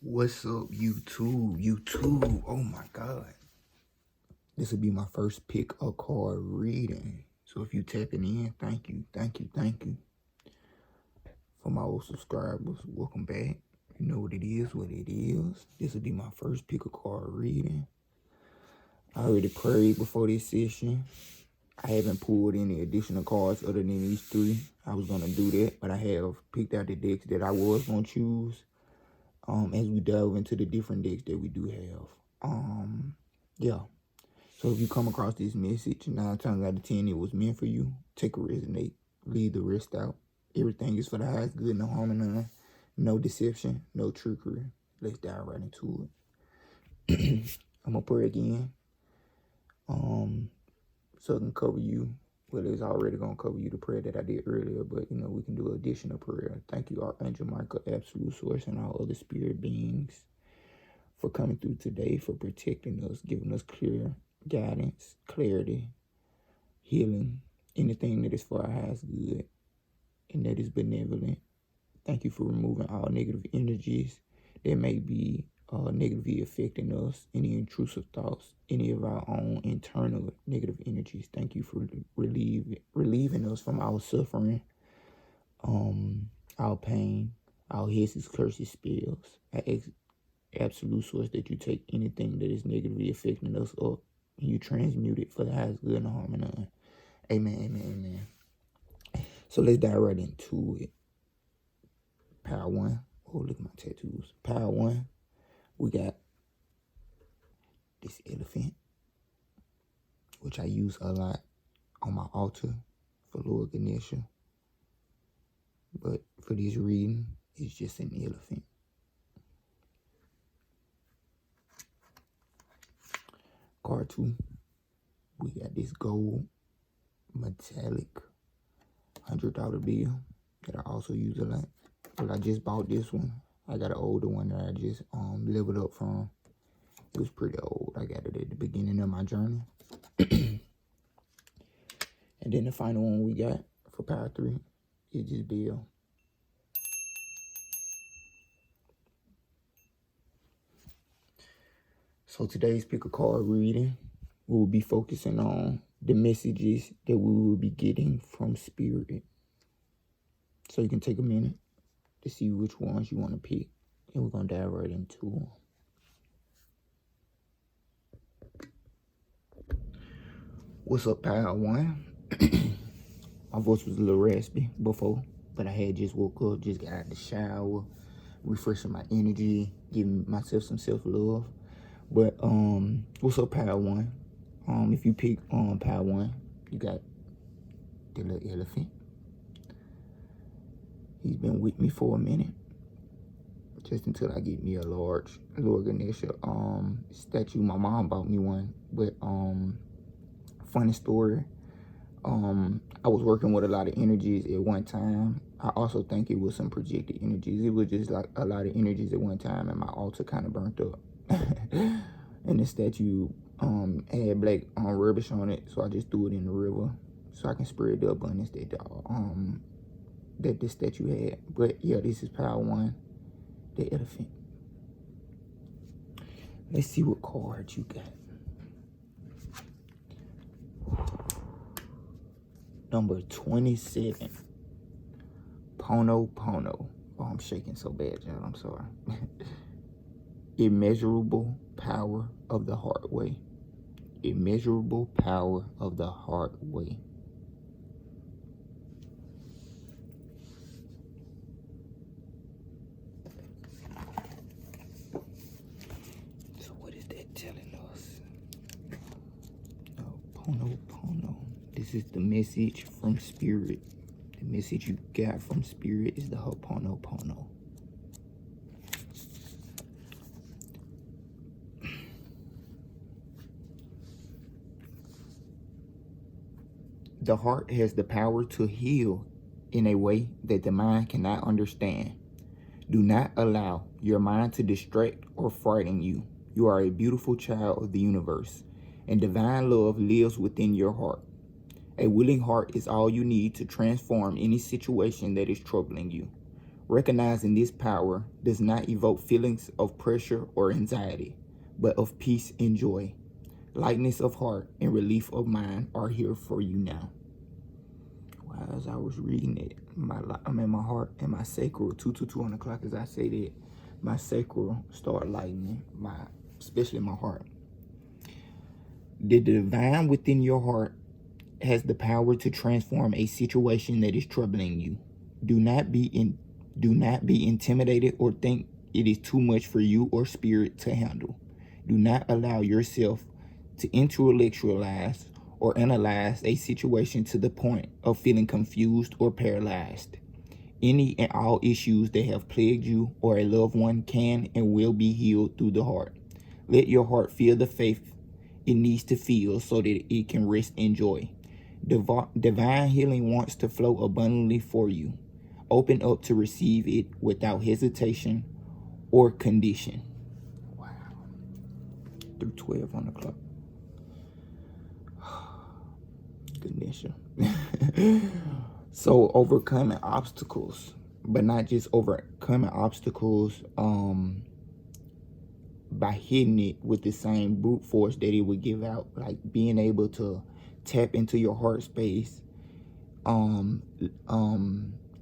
What's up, YouTube? YouTube, oh my God. This will be my first pick a card reading. So if you tapping in, thank you. For my old subscribers, welcome back. You know what it is. This will be my first pick a card reading. I already prayed before this session. I haven't pulled any additional cards other than these three. I was gonna do that, but I have picked out the decks that I was gonna choose. As we delve into the different decks that we do have. Yeah. So if you come across this message, 9 times out of 10 it was meant for you, take a resonate, leave the rest out. Everything is for the highest good, no harm and none, no deception, no trickery. Let's dive right into it. I'm gonna pray again. So I can cover you. Well, it's already gonna cover you the prayer that I did earlier, but you know, we can do additional prayer. Thank you, Archangel Michael, Absolute Source, and all other spirit beings for coming through today, for protecting us, giving us clear guidance, clarity, healing, anything that is for our highest good and that is benevolent. Thank you for removing all negative energies that may be negatively affecting us, any intrusive thoughts, any of our own internal negative energies. Thank you for relieving us from our suffering, our pain, our hisses, curses, spells. I absolute source that you take anything that is negatively affecting us up and you transmute it for the highest good and harm and none. Amen. So let's dive right into it. Power 1. Oh, look at my tattoos. Power 1. We got this elephant, which I use a lot on my altar for Lord Ganesha. But for this reading, it's just an elephant. Card 2, we got this gold metallic $100 bill that I also use a lot. But I just bought this one. I got an older one that I just leveled up from. It was pretty old. I got it at the beginning of my journey. And then the final one we got for Power 3 is this bill. So today's pick a card reading, we will be focusing on the messages that we will be getting from Spirit. So you can take a minute to see which ones you want to pick, and we're going to dive right into them. What's up, Power 1? My voice was a little raspy before, but I had just woke up, just got out of the shower, refreshing my energy, giving myself some self-love. But what's up, Power 1? If you pick Power 1, you got the little elephant. He's been with me for a minute, just until I get me a large Lord Ganesha statue. My mom bought me one, but funny story. I was working with a lot of energies at one time. I also think it was some projected energies. It was just like a lot of energies at one time, and my altar kind of burnt up. And the statue had black rubbish on it, so I just threw it in the river so I can spread the abundance that this statue had. But yeah, this is Power 1, the elephant. Let's see what card you got. Number 27, Pono. Oh, I'm shaking so bad, y'all. I'm sorry. Immeasurable power of the heart way. Immeasurable power of the heart way. So what is that telling us? Pono. This is the message from Spirit. The message you got from Spirit is the Pono. The heart has the power to heal in a way that the mind cannot understand. Do not allow your mind to distract or frighten you. You are a beautiful child of the universe, and divine love lives within your heart. A willing heart is all you need to transform any situation that is troubling you. Recognizing this power does not evoke feelings of pressure or anxiety, but of peace and joy. Lightness of heart and relief of mind are here for you now. Well, as I was reading it, my heart and my sacral, 222 on the clock, as I say that, my sacral start lightening, especially my heart. The divine within your heart has the power to transform a situation that is troubling you. Do not be intimidated or think it is too much for you or spirit to handle. Do not allow yourself to intellectualize or analyze a situation to the point of feeling confused or paralyzed. Any and all issues that have plagued you or a loved one can and will be healed through the heart. Let your heart feel the faith it needs to feel so that it can rest in joy. Divine healing wants to flow abundantly for you. Open up to receive it without hesitation or condition. Wow. Through 12 on the clock. Goodness. So overcoming obstacles, but not just overcoming obstacles by hitting it with the same brute force that it would give out, like being able to tap into your heart space, loving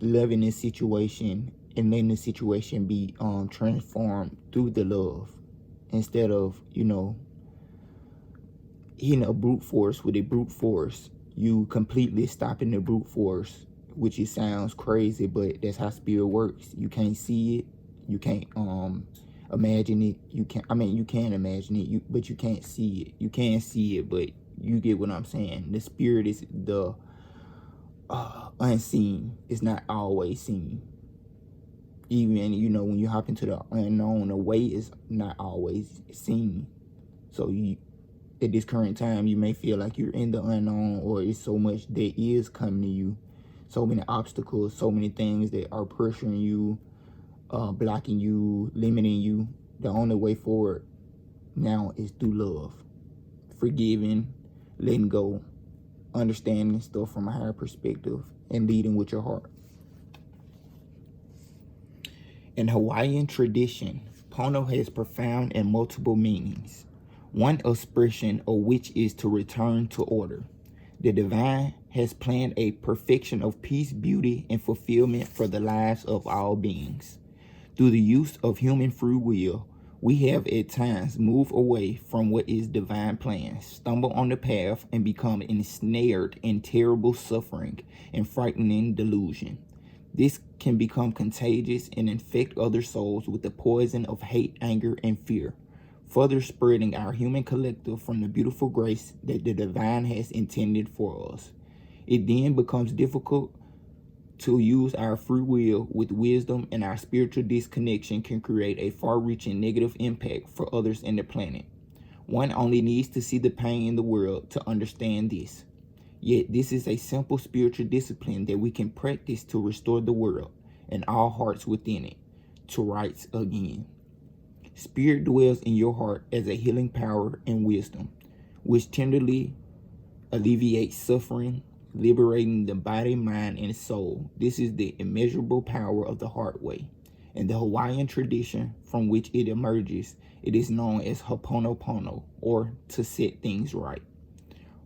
this situation and letting the situation be transformed through the love, instead of hitting a brute force with a brute force. You completely stopping the brute force, which it sounds crazy, but that's how spirit works. You can't see it, you can't imagine it, you can imagine it, but you can't see it. You can't see it, but you get what I'm saying. The spirit is the unseen. It's not always seen. Even when you hop into the unknown, the way is not always seen. So at this current time, you may feel like you're in the unknown, or it's so much that is coming to you, so many obstacles, so many things that are pressuring you, blocking you, limiting you. The only way forward now is through love, forgiving, letting go, understanding stuff from a higher perspective, and leading with your heart. In Hawaiian tradition, Pono has profound and multiple meanings. One expression of which is to return to order. The divine has planned a perfection of peace, beauty, and fulfillment for the lives of all beings. Through the use of human free will, we have at times moved away from what is divine plan, stumble on the path, and become ensnared in terrible suffering and frightening delusion. This can become contagious and infect other souls with the poison of hate, anger, and fear, further spreading our human collective from the beautiful grace that the divine has intended for us. It then becomes difficult to use our free will with wisdom, and our spiritual disconnection can create a far-reaching negative impact for others and the planet. One only needs to see the pain in the world to understand this. Yet this is a simple spiritual discipline that we can practice to restore the world and all hearts within it to rights again. Spirit dwells in your heart as a healing power and wisdom, which tenderly alleviates suffering, liberating the body, mind, and soul. This is the immeasurable power of the heart way. In the Hawaiian tradition from which it emerges, it is known as Ho'oponopono, or to set things right.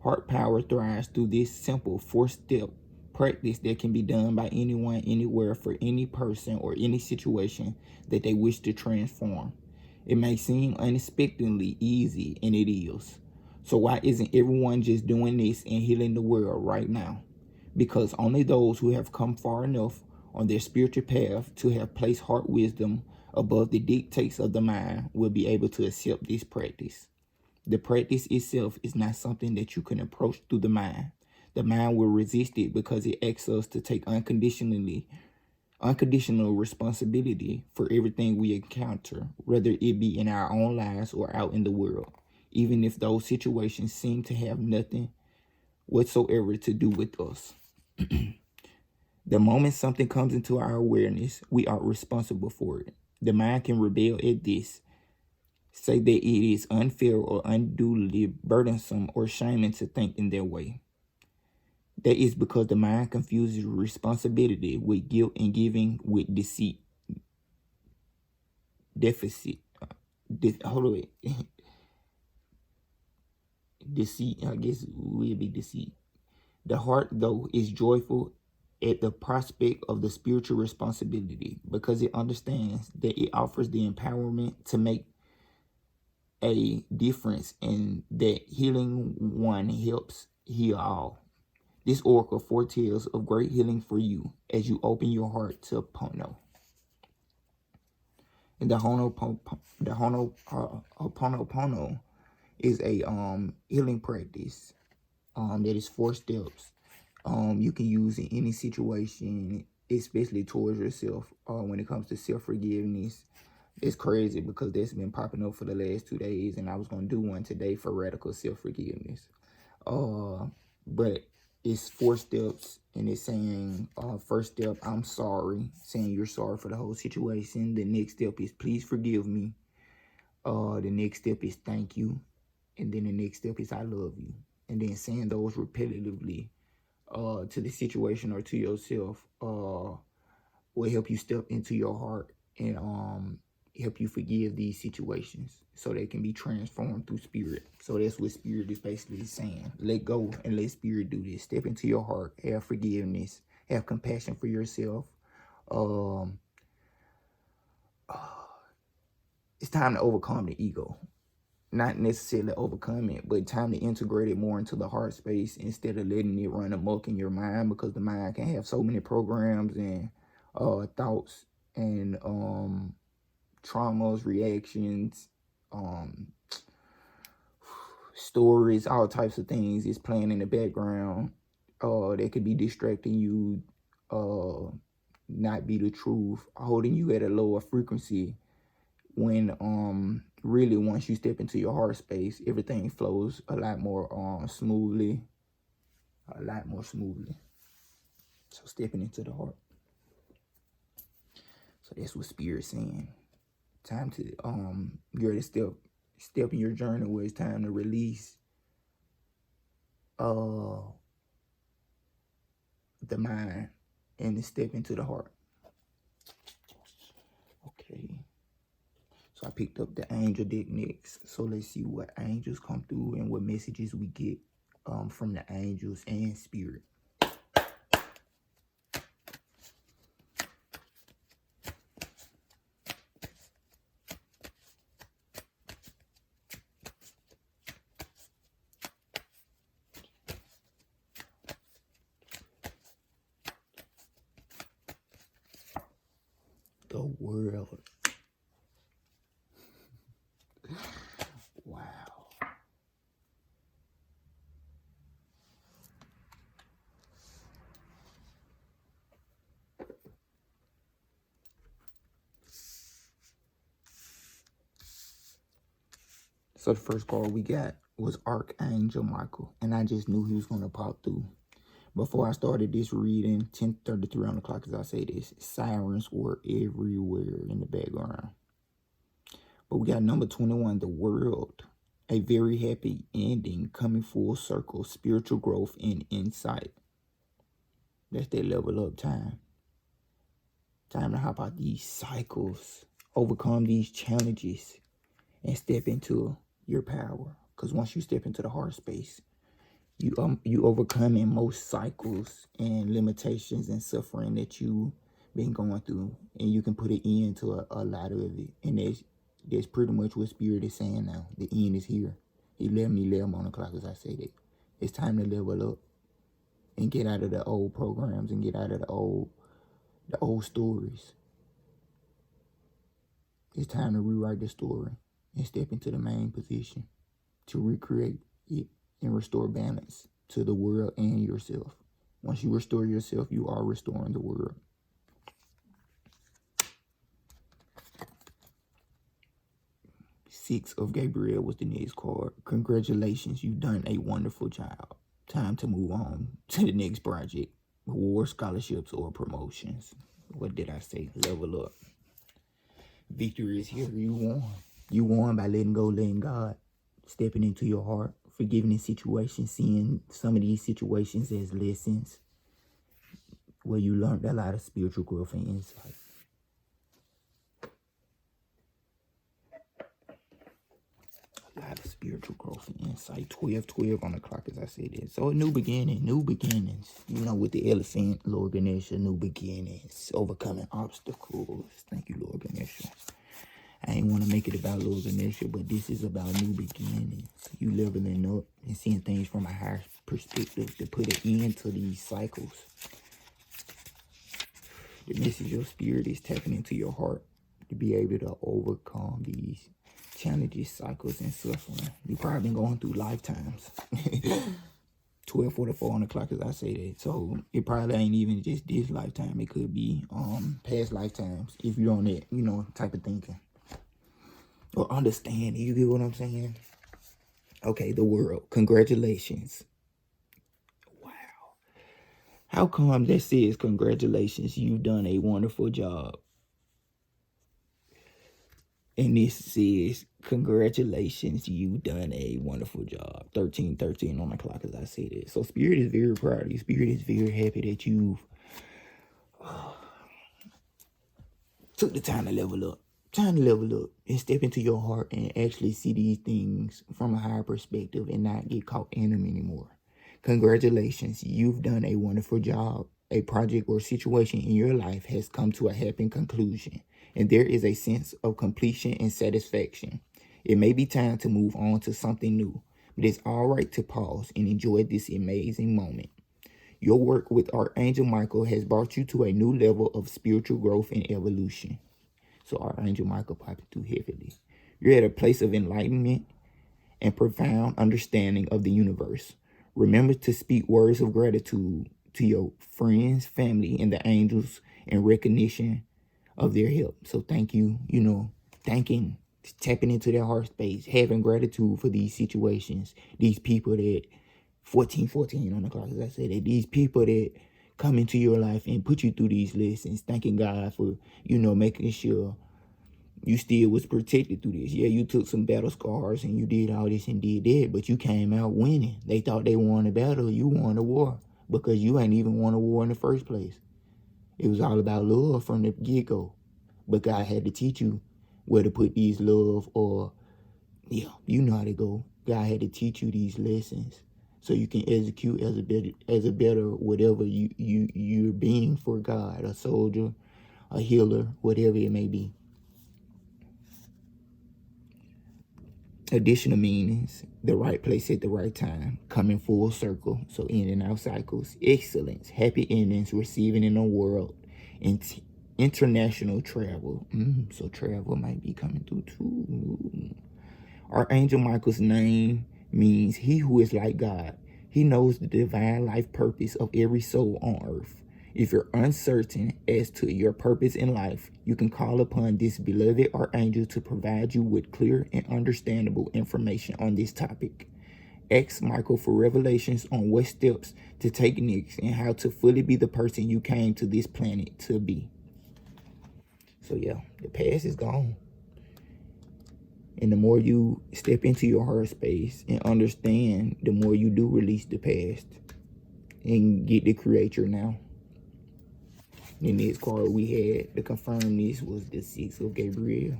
Heart power thrives through this simple 4-step practice that can be done by anyone, anywhere, for any person or any situation that they wish to transform. It may seem unexpectedly easy, and it is. So why isn't everyone just doing this and healing the world right now? Because only those who have come far enough on their spiritual path to have placed heart wisdom above the dictates of the mind will be able to accept this practice. The practice itself is not something that you can approach through the mind. The mind will resist it because it asks us to take unconditional responsibility for everything we encounter, whether it be in our own lives or out in the world, even if those situations seem to have nothing whatsoever to do with us. The moment something comes into our awareness, we are responsible for it. The mind can rebel at this, say that it is unfair or unduly burdensome or shaming to think in their way. That is because the mind confuses responsibility with guilt and giving with deceit. Deficit. Hold on. Deceit, I guess, will be deceit. The heart, though, is joyful at the prospect of the spiritual responsibility because it understands that it offers the empowerment to make a difference and that healing one helps heal all. This oracle foretells of great healing for you as you open your heart to Pono. And the Ho'oponopono is a healing practice that is 4 steps. You can use in any situation, especially towards yourself. When it comes to self-forgiveness, it's crazy because that's been popping up for the last 2 days, and I was gonna do one today for radical self-forgiveness. But it's 4 steps, and it's saying, first step, I'm sorry, saying you're sorry for the whole situation. The next step is please forgive me. The next step is thank you, and then the next step is I love you, and then saying those repetitively to the situation or to yourself will help you step into your heart and help you forgive these situations so they can be transformed through spirit. So that's what spirit is basically saying. Let go and let spirit do this. Step into your heart, have forgiveness, have compassion for yourself. It's time to overcome the ego. Not necessarily overcome it, but time to integrate it more into the heart space instead of letting it run amok in your mind, because the mind can have so many programs and thoughts and traumas, reactions, stories, all types of things is playing in the background. That could be distracting you, not be the truth, holding you at a lower frequency. When really once you step into your heart space, everything flows a lot more smoothly. So stepping into the heart. So that's what spirit's saying. Time to you're at a step in your journey where it's time to release the mind and to step into the heart. Okay. So I picked up the angel deck next. So let's see what angels come through and what messages we get from the angels and spirit. The world. Wow. So the first card we got was Archangel Michael, and I just knew he was going to pop through. Before I started this reading, 10:33 on the clock as I say this, sirens were everywhere in the background. But we got number 21, the world. A very happy ending, coming full circle, spiritual growth and insight. That's that level up time. Time to hop out these cycles, overcome these challenges, and step into your power. Because once you step into the heart space, you overcoming most cycles and limitations and suffering that you been going through, and you can put an end to a lot of it. And that's pretty much what spirit is saying now. The end is here. 11 on the clock as I say that. It's time to level up and get out of the old programs and get out of the old stories. It's time to rewrite the story and step into the main position to recreate it and restore balance to the world and yourself. Once you restore yourself, you are restoring the world. Six of Gabriel was the next card. Congratulations, you've done a wonderful job. Time to move on to the next project. Award, scholarships, or promotions. What did I say? Level up. Victory is here. You won. You won by letting go, letting God. Stepping into your heart, forgiving situations, seeing some of these situations as lessons where you learned a lot of spiritual growth and insight. A lot of spiritual growth and insight. 12:12 on the clock, as I said it. So a new beginnings. You know, with the elephant, Lord Ganesha, new beginnings, overcoming obstacles. Thank you, Lord Ganesha. I ain't want to make it about Lord Ganesha, but this is about new beginnings. You leveling up and seeing things from a higher perspective to put an end to these cycles. The message of spirit is tapping into your heart to be able to overcome these challenges, cycles, and suffering. You probably been going through lifetimes. 12:44 on the clock, as I say that. So it probably ain't even just this lifetime. It could be past lifetimes if you're on that, you know, type of thinking or understanding. You get what I'm saying? Okay, the world. Congratulations. Wow. How come that says congratulations? You've done a wonderful job. And this says, congratulations, you've done a wonderful job. 13:13 on the clock, as I said it. So Spirit is very proud of you. Spirit is very happy that you've took the time to level up. Time to level up and step into your heart and actually see these things from a higher perspective and not get caught in them anymore. Congratulations, you've done a wonderful job. A project or situation in your life has come to a happy conclusion, and there is a sense of completion and satisfaction. It may be time to move on to something new, but it's all right to pause and enjoy this amazing moment. Your work with Archangel Michael has brought you to a new level of spiritual growth and evolution. So Archangel Michael popping through heavily. You're at a place of enlightenment and profound understanding of the universe. Remember to speak words of gratitude to your friends, family, and the angels in recognition of their help. So thank you, thanking, tapping into their heart space, having gratitude for these situations, these people that 14:14 on the clock, as I said, that these people that come into your life and put you through these lessons, thanking God for, making sure you still was protected through this. Yeah, you took some battle scars and you did all this and did that, but you came out winning. They thought they won a battle, you won a war, because you ain't even won a war in the first place. It was all about love from the get-go. But God had to teach you where to put these love, or, you know how to go. God had to teach you these lessons so you can execute as a better whatever you're being for God, a soldier, a healer, whatever it may be. Additional meanings: the right place at the right time, coming full circle, so in and out cycles. Excellence, happy endings, receiving in the world. International travel, so travel might be coming through too. Archangel Michael's name means he who is like God. He knows the divine life purpose of every soul on earth. If you're uncertain as to your purpose in life, you can call upon this beloved archangel to provide you with clear and understandable information on this topic. Ask Michael for revelations on what steps to take next and how to fully be the person you came to this planet to be. So yeah, the past is gone. And the more you step into your heart space and understand, the more you do release the past and get to create your now. The next card we had to confirm this was the 6 of Gabriel.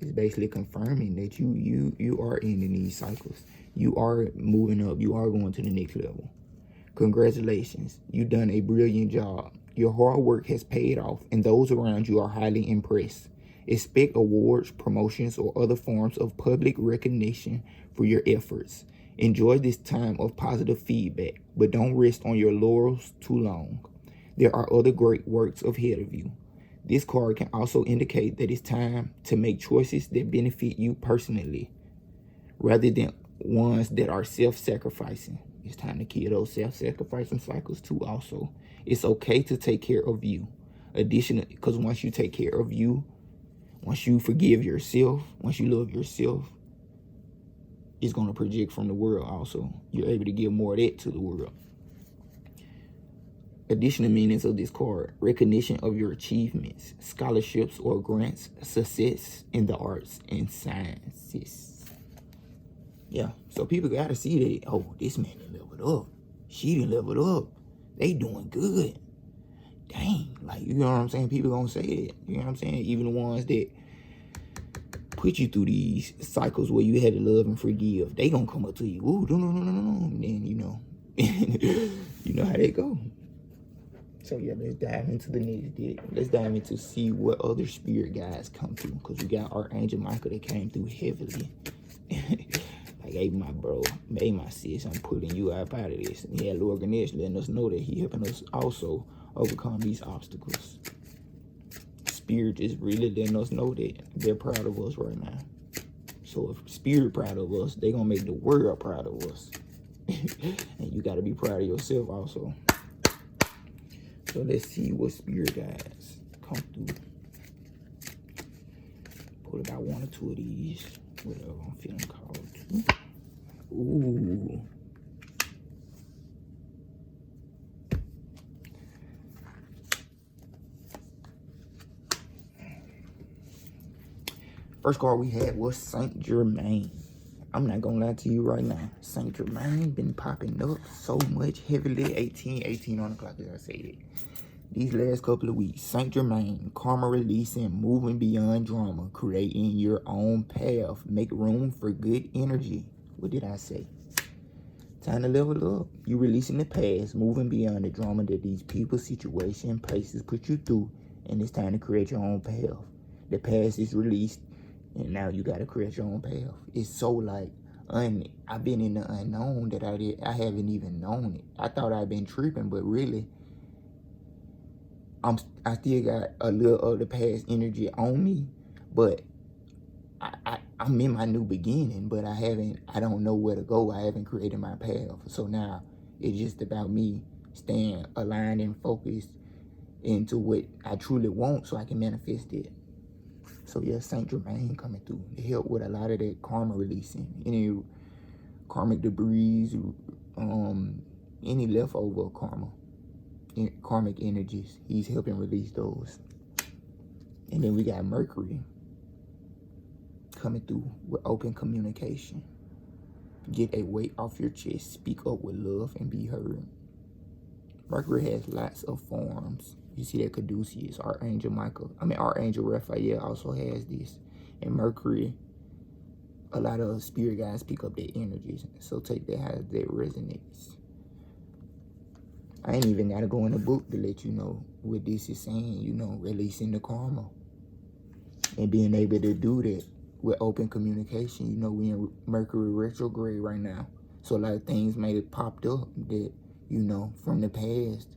It's basically confirming that you are ending these cycles. You are moving up. You are going to the next level. Congratulations. You've done a brilliant job. Your hard work has paid off, and those around you are highly impressed. Expect awards, promotions, or other forms of public recognition for your efforts. Enjoy this time of positive feedback, but don't rest on your laurels too long. There are other great works ahead of you. This card can also indicate that it's time to make choices that benefit you personally, rather than ones that are self-sacrificing. It's time to kill those self-sacrificing cycles too also. It's okay to take care of you. Additionally, because once you take care of you, once you forgive yourself, once you love yourself, it's going to project from the world also. You're able to give more of that to the world. Additional meanings of this card: recognition of your achievements, scholarships or grants, success in the arts and sciences. Yeah, so people gotta see that, oh, this man done leveled up. She done leveled up. They doing good. Dang, like, you know what I'm saying? People gonna say that. You know what I'm saying? Even the ones that put you through these cycles where you had to love and forgive, they gonna come up to you. Ooh, no. And then, you know, you know how they go. So yeah, let's dive into the next dick. Let's dive into see what other spirit guides come through. Because we got Archangel Michael that came through heavily. Like, hey, my bro, hey, my sis, I'm pulling you up out of this. And yeah, Lord Ganesh letting us know that he helping us also overcome these obstacles. Spirit is really letting us know that they're proud of us right now. So if Spirit proud of us, they gonna make the world proud of us. And you gotta be proud of yourself also. So let's see what Spirit guides come through. Pull about one or two of these. Whatever I'm feeling called to. Ooh. First card we had was Saint Germain. I'm not gonna lie to you right now. Saint Germain been popping up so much heavily. 18 on the clock, as I said it. These last couple of weeks, Saint Germain, karma releasing, moving beyond drama, creating your own path, make room for good energy. What did I say? Time to level up. You releasing the past, moving beyond the drama that these people, situations, places put you through, and it's time to create your own path. The past is released, and now you got to create your own path. It's so like, I've been in the unknown that I haven't even known it. I thought I'd been tripping, but really, I still got a little of the past energy on me, but I'm in my new beginning, but I don't know where to go. I haven't created my path. So now it's just about me staying aligned and focused into what I truly want so I can manifest it. So yeah, Saint Germain coming through to help with a lot of that karma releasing, any karmic debris, any leftover karma, karmic energies. He's helping release those. And then we got Mercury coming through with open communication. Get a weight off your chest, speak up with love, and be heard. Mercury has lots of forms. You see that Caduceus, Archangel Raphael also has this. And Mercury, a lot of spirit guides pick up their energies. So take that how that resonates. I ain't even got to go in the book to let you know what this is saying, you know, releasing the karma. And being able to do that with open communication. You know, we in Mercury retrograde right now. So a lot of things may have popped up that, you know, from the past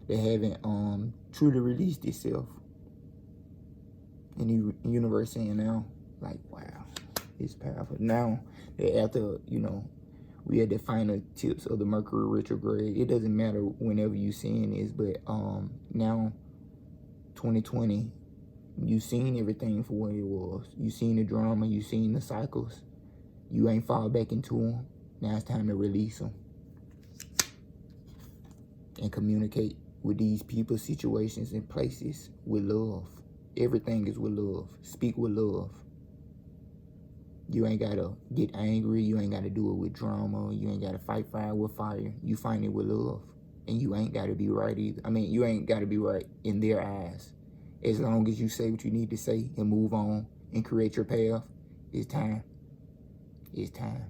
that haven't truly released itself. And the universe saying now, like, wow, it's powerful. Now that after, you know, we had the final tips of the Mercury retrograde, it doesn't matter whenever you seeing this, but now 2020, you seen everything for what it was. You seen the drama, you seen the cycles. You ain't fall back into them. Now it's time to release them. And communicate with these people, situations, and places with love. Everything is with love. Speak with love. You ain't gotta get angry. You ain't gotta do it with drama. You ain't gotta fight fire with fire. You fight it with love. And you ain't gotta be right either. I mean, you ain't gotta be right in their eyes. As long as you say what you need to say and move on and create your path, it's time. It's time.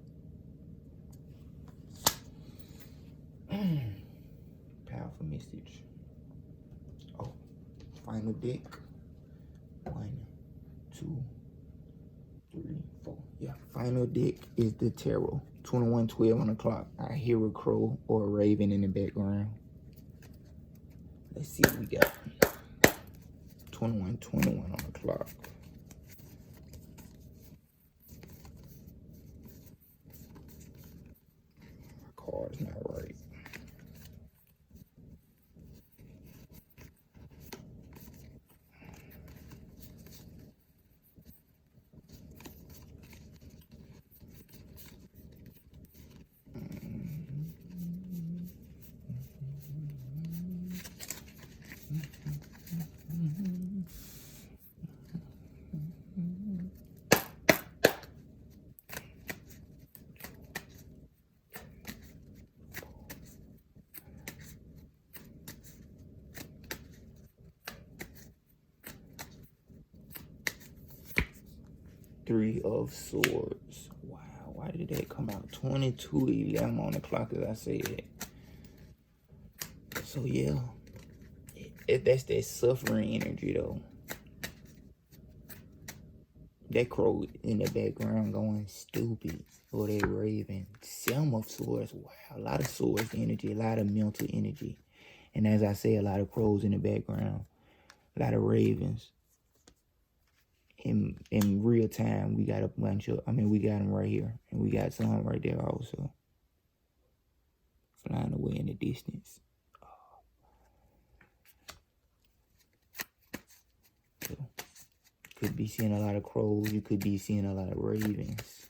Powerful message. Oh, final deck. 1, 2, 3, 4. Yeah, final deck is the tarot. 2112 on the clock. I hear a crow or a raven in the background. Let's see what we got. 2121 on the clock. My card is not right. Three of Swords. Wow, why did that come out? 22:11 on the clock, as I said. So yeah, that's that suffering energy though. That crow in the background going stupid. Or that raven. Some of Swords. Wow, a lot of swords energy, a lot of mental energy. And as I say, a lot of crows in the background. A lot of ravens. In real time, we got a bunch of, we got them right here. And we got some right there also. Flying away in the distance. So, could be seeing a lot of crows. You could be seeing a lot of ravens.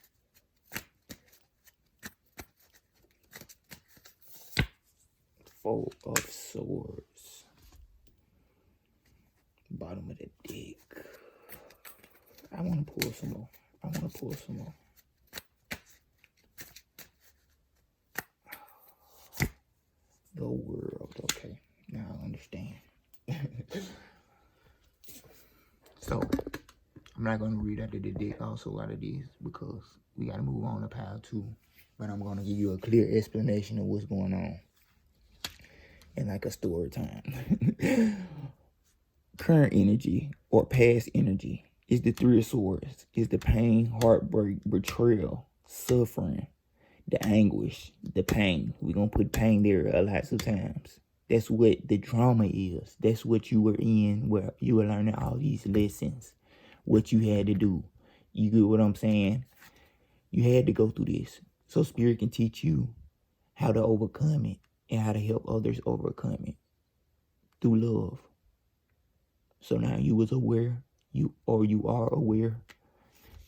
Four of Swords. Bottom of the deck. I want to pull some more. The World. Okay. Now I understand. So, I'm not going to read out of the deck also out of this because we got to move on to pile 2. But I'm going to give you a clear explanation of what's going on. And like a story time. Current energy or past energy is the Three of Swords. Is the pain, heartbreak, betrayal, suffering, the anguish, the pain. We're going to put pain there a lot of times. That's what the drama is. That's what you were in, where you were learning all these lessons. What you had to do. You get what I'm saying? You had to go through this. So Spirit can teach you how to overcome it and how to help others overcome it through love. So now you was aware, you are aware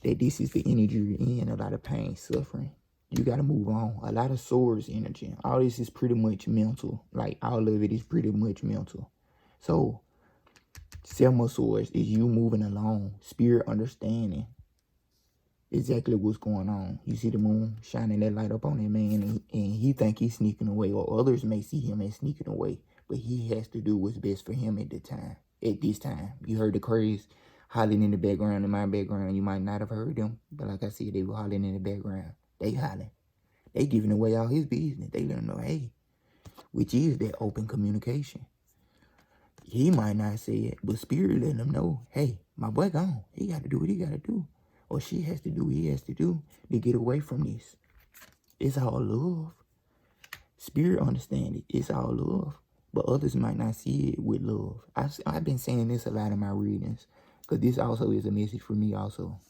that this is the energy you're in, a lot of pain, suffering. You got to move on. A lot of swords energy. All this is pretty much mental. Like, all of it is pretty much mental. So, 7 of Swords is you moving along. Spirit understanding exactly what's going on. You see the moon shining that light up on that man, and he think he's sneaking away, or others may see him as sneaking away. But he has to do what's best for him at the time. At this time. You heard the craze hollering in the background, in my background. You might not have heard them, but like I said, they were hollering in the background. They hollering. They giving away all his business. They let him know, hey, which is that open communication. He might not say it, but Spirit letting him know, hey, my boy gone. He got to do what he got to do. Or she has to do what he has to do to get away from this. It's all love. Spirit understand it. It's all love. But others might not see it with love. I've been saying this a lot in my readings. Because this also is a message for me also.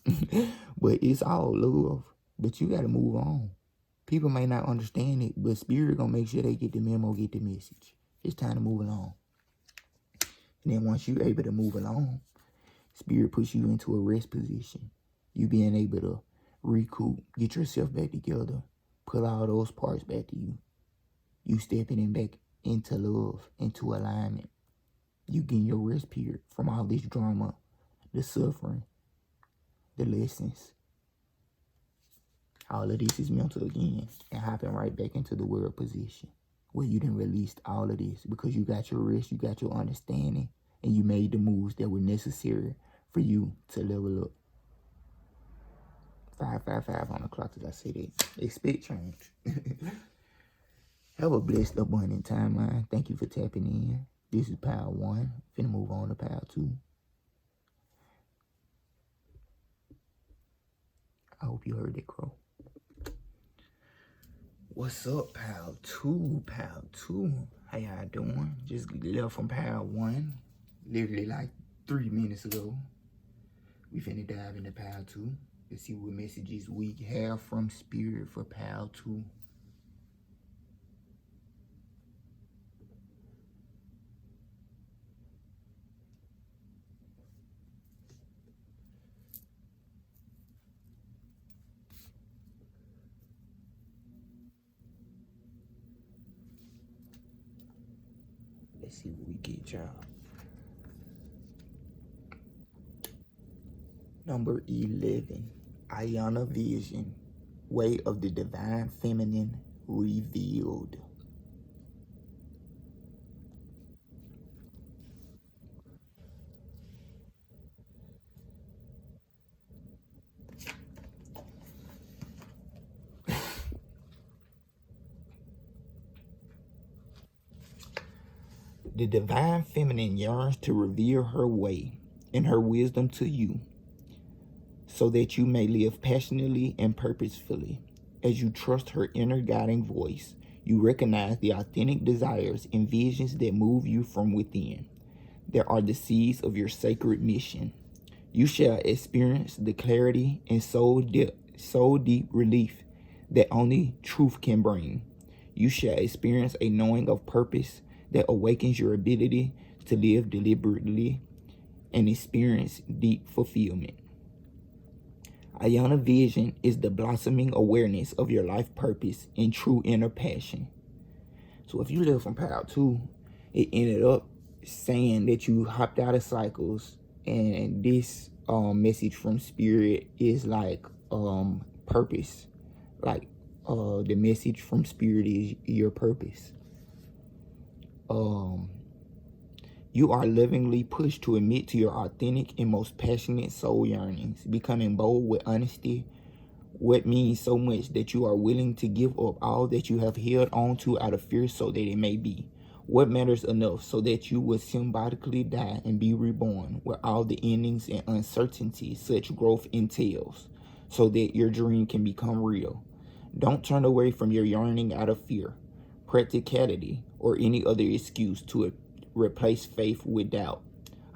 But it's all love. But you got to move on. People may not understand it, but Spirit going to make sure they get the memo, get the message. It's time to move along. And then once you're able to move along, Spirit puts you into a rest position. You being able to recoup, get yourself back together, pull all those parts back to you. You stepping in back into love, into alignment. You getting your rest period from all this drama, the suffering, the lessons. All of this is mental again, and hopping right back into the world position where you done released all of this because you got your rest, you got your understanding, and you made the moves that were necessary for you to level up. 555 on the clock, as I said it. Expect change. Have a blessed, abundant timeline. Thank you for tapping in. This is pile 1. Finna move on to pile 2. I hope you heard that crow. What's up, pile 2? Pile 2. How y'all doing? Just left from pile 1. Literally like 3 minutes ago. We finna dive into pile 2. Let's see what messages we have from Spirit for pile 2. Let's see what we get, y'all. Number 11. Ayana Vision. Way of the Divine Feminine revealed. The divine feminine yearns to reveal her way and her wisdom to you so that you may live passionately and purposefully. As you trust her inner guiding voice, you recognize the authentic desires and visions that move you from within. There are the seeds of your sacred mission. You shall experience the clarity and soul deep relief that only truth can bring. You shall experience a knowing of purpose that awakens your ability to live deliberately and experience deep fulfillment. Ayana vision is the blossoming awareness of your life purpose and true inner passion. So if you live from Power 2, it ended up saying that you hopped out of cycles, and this message from Spirit is like purpose. Like the message from Spirit is your purpose. You are lovingly pushed to admit to your authentic and most passionate soul yearnings, becoming bold with honesty, what means so much that you are willing to give up all that you have held on to out of fear so that it may be. What matters enough so that you will symbolically die and be reborn with all the endings and uncertainty such growth entails, so that your dream can become real. Don't turn away from your yearning out of fear, practicality, or any other excuse to replace faith with doubt.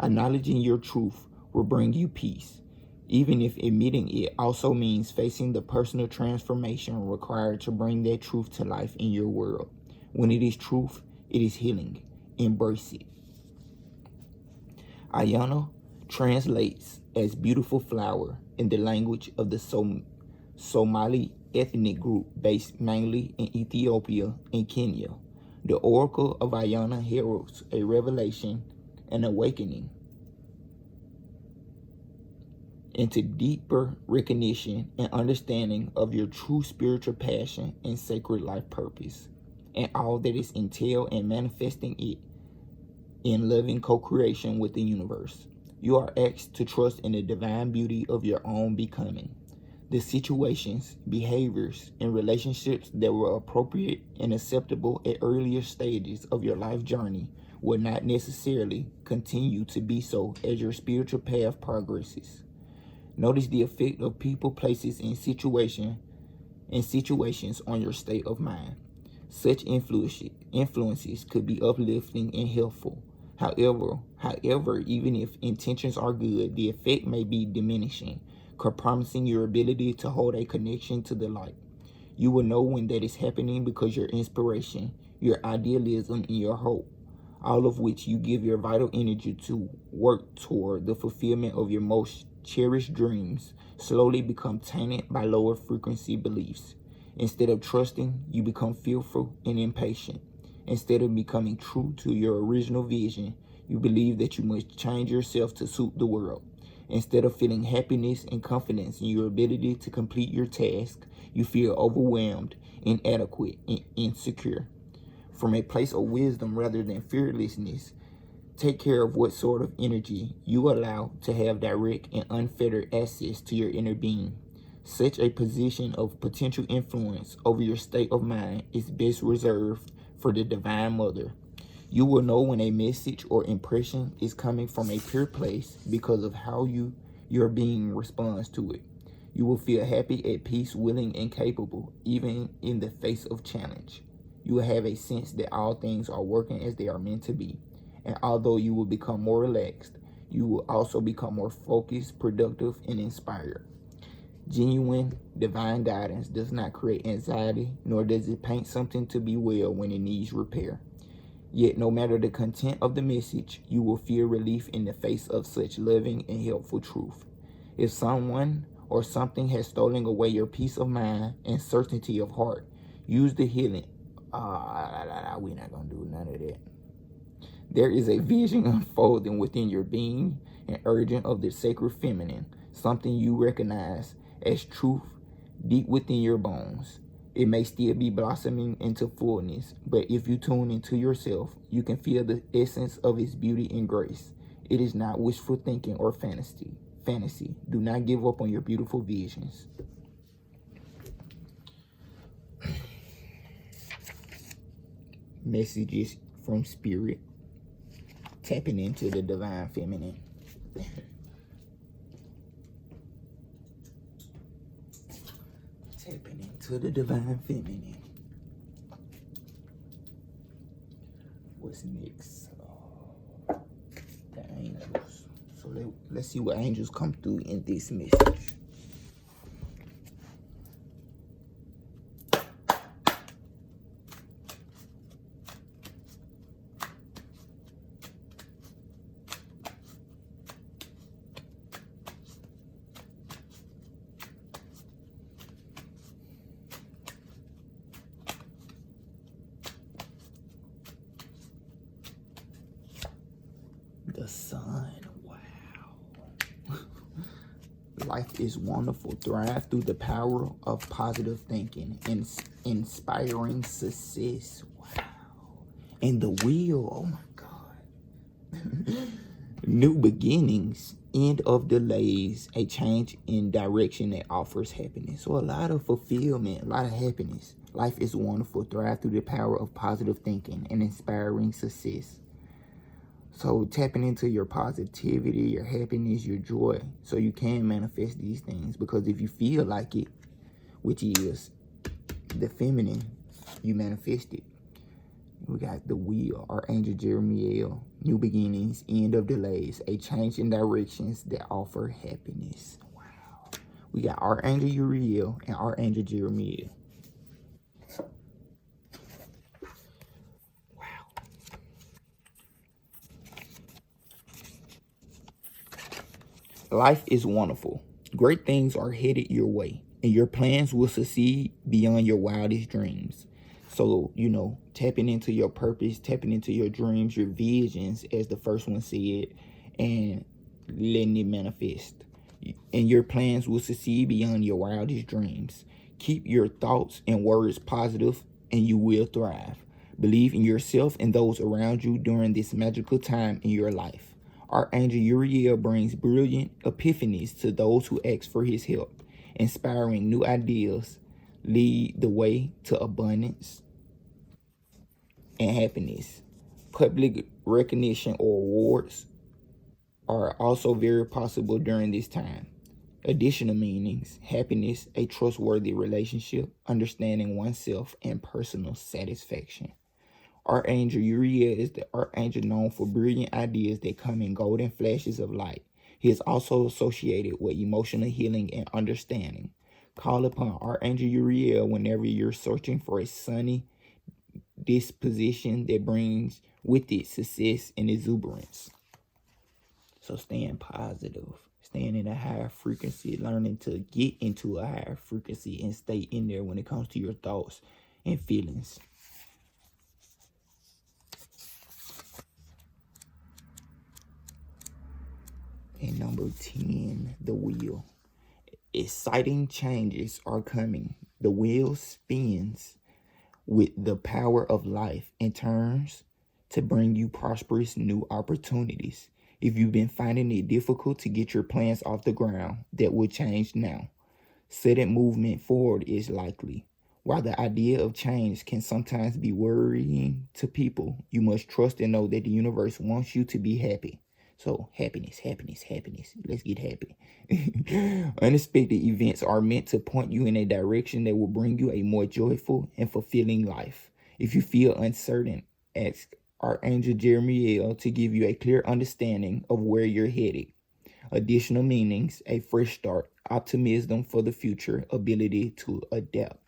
Acknowledging your truth will bring you peace, even if admitting it also means facing the personal transformation required to bring that truth to life in your world. When it is truth, it is healing. Embrace it. Ayana translates as beautiful flower in the language of the Somali ethnic group based mainly in Ethiopia and Kenya. The oracle of Ayana heralds a revelation and awakening into deeper recognition and understanding of your true spiritual passion and sacred life purpose, and all that is entailed in manifesting it in loving co-creation with the universe. You are asked to trust in the divine beauty of your own becoming. The situations, behaviors, and relationships that were appropriate and acceptable at earlier stages of your life journey will not necessarily continue to be so as your spiritual path progresses. Notice the effect of people, places, and situations on your state of mind. Such influences could be uplifting and helpful. However, even if intentions are good, the effect may be diminishing, compromising your ability to hold a connection to the light. You will know when that is happening because your inspiration, your idealism, and your hope, all of which you give your vital energy to work toward the fulfillment of your most cherished dreams, slowly become tainted by lower frequency beliefs. Instead of trusting, you become fearful and impatient. Instead of becoming true to your original vision, you believe that you must change yourself to suit the world. Instead of feeling happiness and confidence in your ability to complete your task, you feel overwhelmed, inadequate, and insecure. From a place of wisdom rather than fearlessness, take care of what sort of energy you allow to have direct and unfettered access to your inner being. Such a position of potential influence over your state of mind is best reserved for the Divine Mother. You will know when a message or impression is coming from a pure place because of how your being responds to it. You will feel happy, at peace, willing, and capable, even in the face of challenge. You will have a sense that all things are working as they are meant to be. And although you will become more relaxed, you will also become more focused, productive, and inspired. Genuine divine guidance does not create anxiety, nor does it paint something to be well when it needs repair. Yet, no matter the content of the message, you will feel relief in the face of such loving and helpful truth. If someone or something has stolen away your peace of mind and certainty of heart, use the healing. We're not going to do none of that. There is a vision unfolding within your being, an urging of the sacred feminine, something you recognize as truth deep within your bones. It may still be blossoming into fullness, but if you tune into yourself, you can feel the essence of its beauty and grace. It is not wishful thinking or fantasy. Do not give up on your beautiful visions. Messages from Spirit. tapping into the divine feminine. Tapping into the divine feminine. What's next? The angels. So let's see what angels come through in this message. The sun. Wow. Life is wonderful. Thrive through the power of positive thinking and inspiring success. Wow. And the wheel. Oh my God. New beginnings. End of delays. A change in direction that offers happiness. So a lot of fulfillment. A lot of happiness. Life is wonderful. Thrive through the power of positive thinking and inspiring success. So tapping into your positivity, your happiness, your joy, so you can manifest these things. Because if you feel like it, which is the feminine, you manifest it. We got the wheel, Archangel Jeremiel, new beginnings, end of delays, a change in directions that offer happiness. Wow. We got Archangel Uriel and Archangel Jeremiel. Life is wonderful. Great things are headed your way, and your plans will succeed beyond your wildest dreams. So, tapping into your purpose, tapping into your dreams, your visions, as the first one said, and letting it manifest. And your plans will succeed beyond your wildest dreams. Keep your thoughts and words positive, and you will thrive. Believe in yourself and those around you during this magical time in your life. Archangel Uriel brings brilliant epiphanies to those who ask for his help, inspiring new ideas, lead the way to abundance and happiness. Public recognition or awards are also very possible during this time. Additional meanings: happiness, a trustworthy relationship, understanding oneself, and personal satisfaction. Archangel Uriel is the archangel known for brilliant ideas that come in golden flashes of light. He is also associated with emotional healing and understanding. Call upon Archangel Uriel whenever you're searching for a sunny disposition that brings with it success and exuberance. So staying positive, staying in a higher frequency, learning to get into a higher frequency and stay in there when it comes to your thoughts and feelings. And number 10, the wheel. Exciting changes are coming. The wheel spins with the power of life and turns to bring you prosperous new opportunities. If you've been finding it difficult to get your plans off the ground, that will change now. Sudden movement forward is likely. While the idea of change can sometimes be worrying to people, you must trust and know that the universe wants you to be happy. So happiness, happiness, happiness. Let's get happy. Unexpected events are meant to point you in a direction that will bring you a more joyful and fulfilling life. If you feel uncertain, ask Archangel Jeremiel to give you a clear understanding of where you're headed. Additional meanings: a fresh start, optimism for the future, ability to adapt.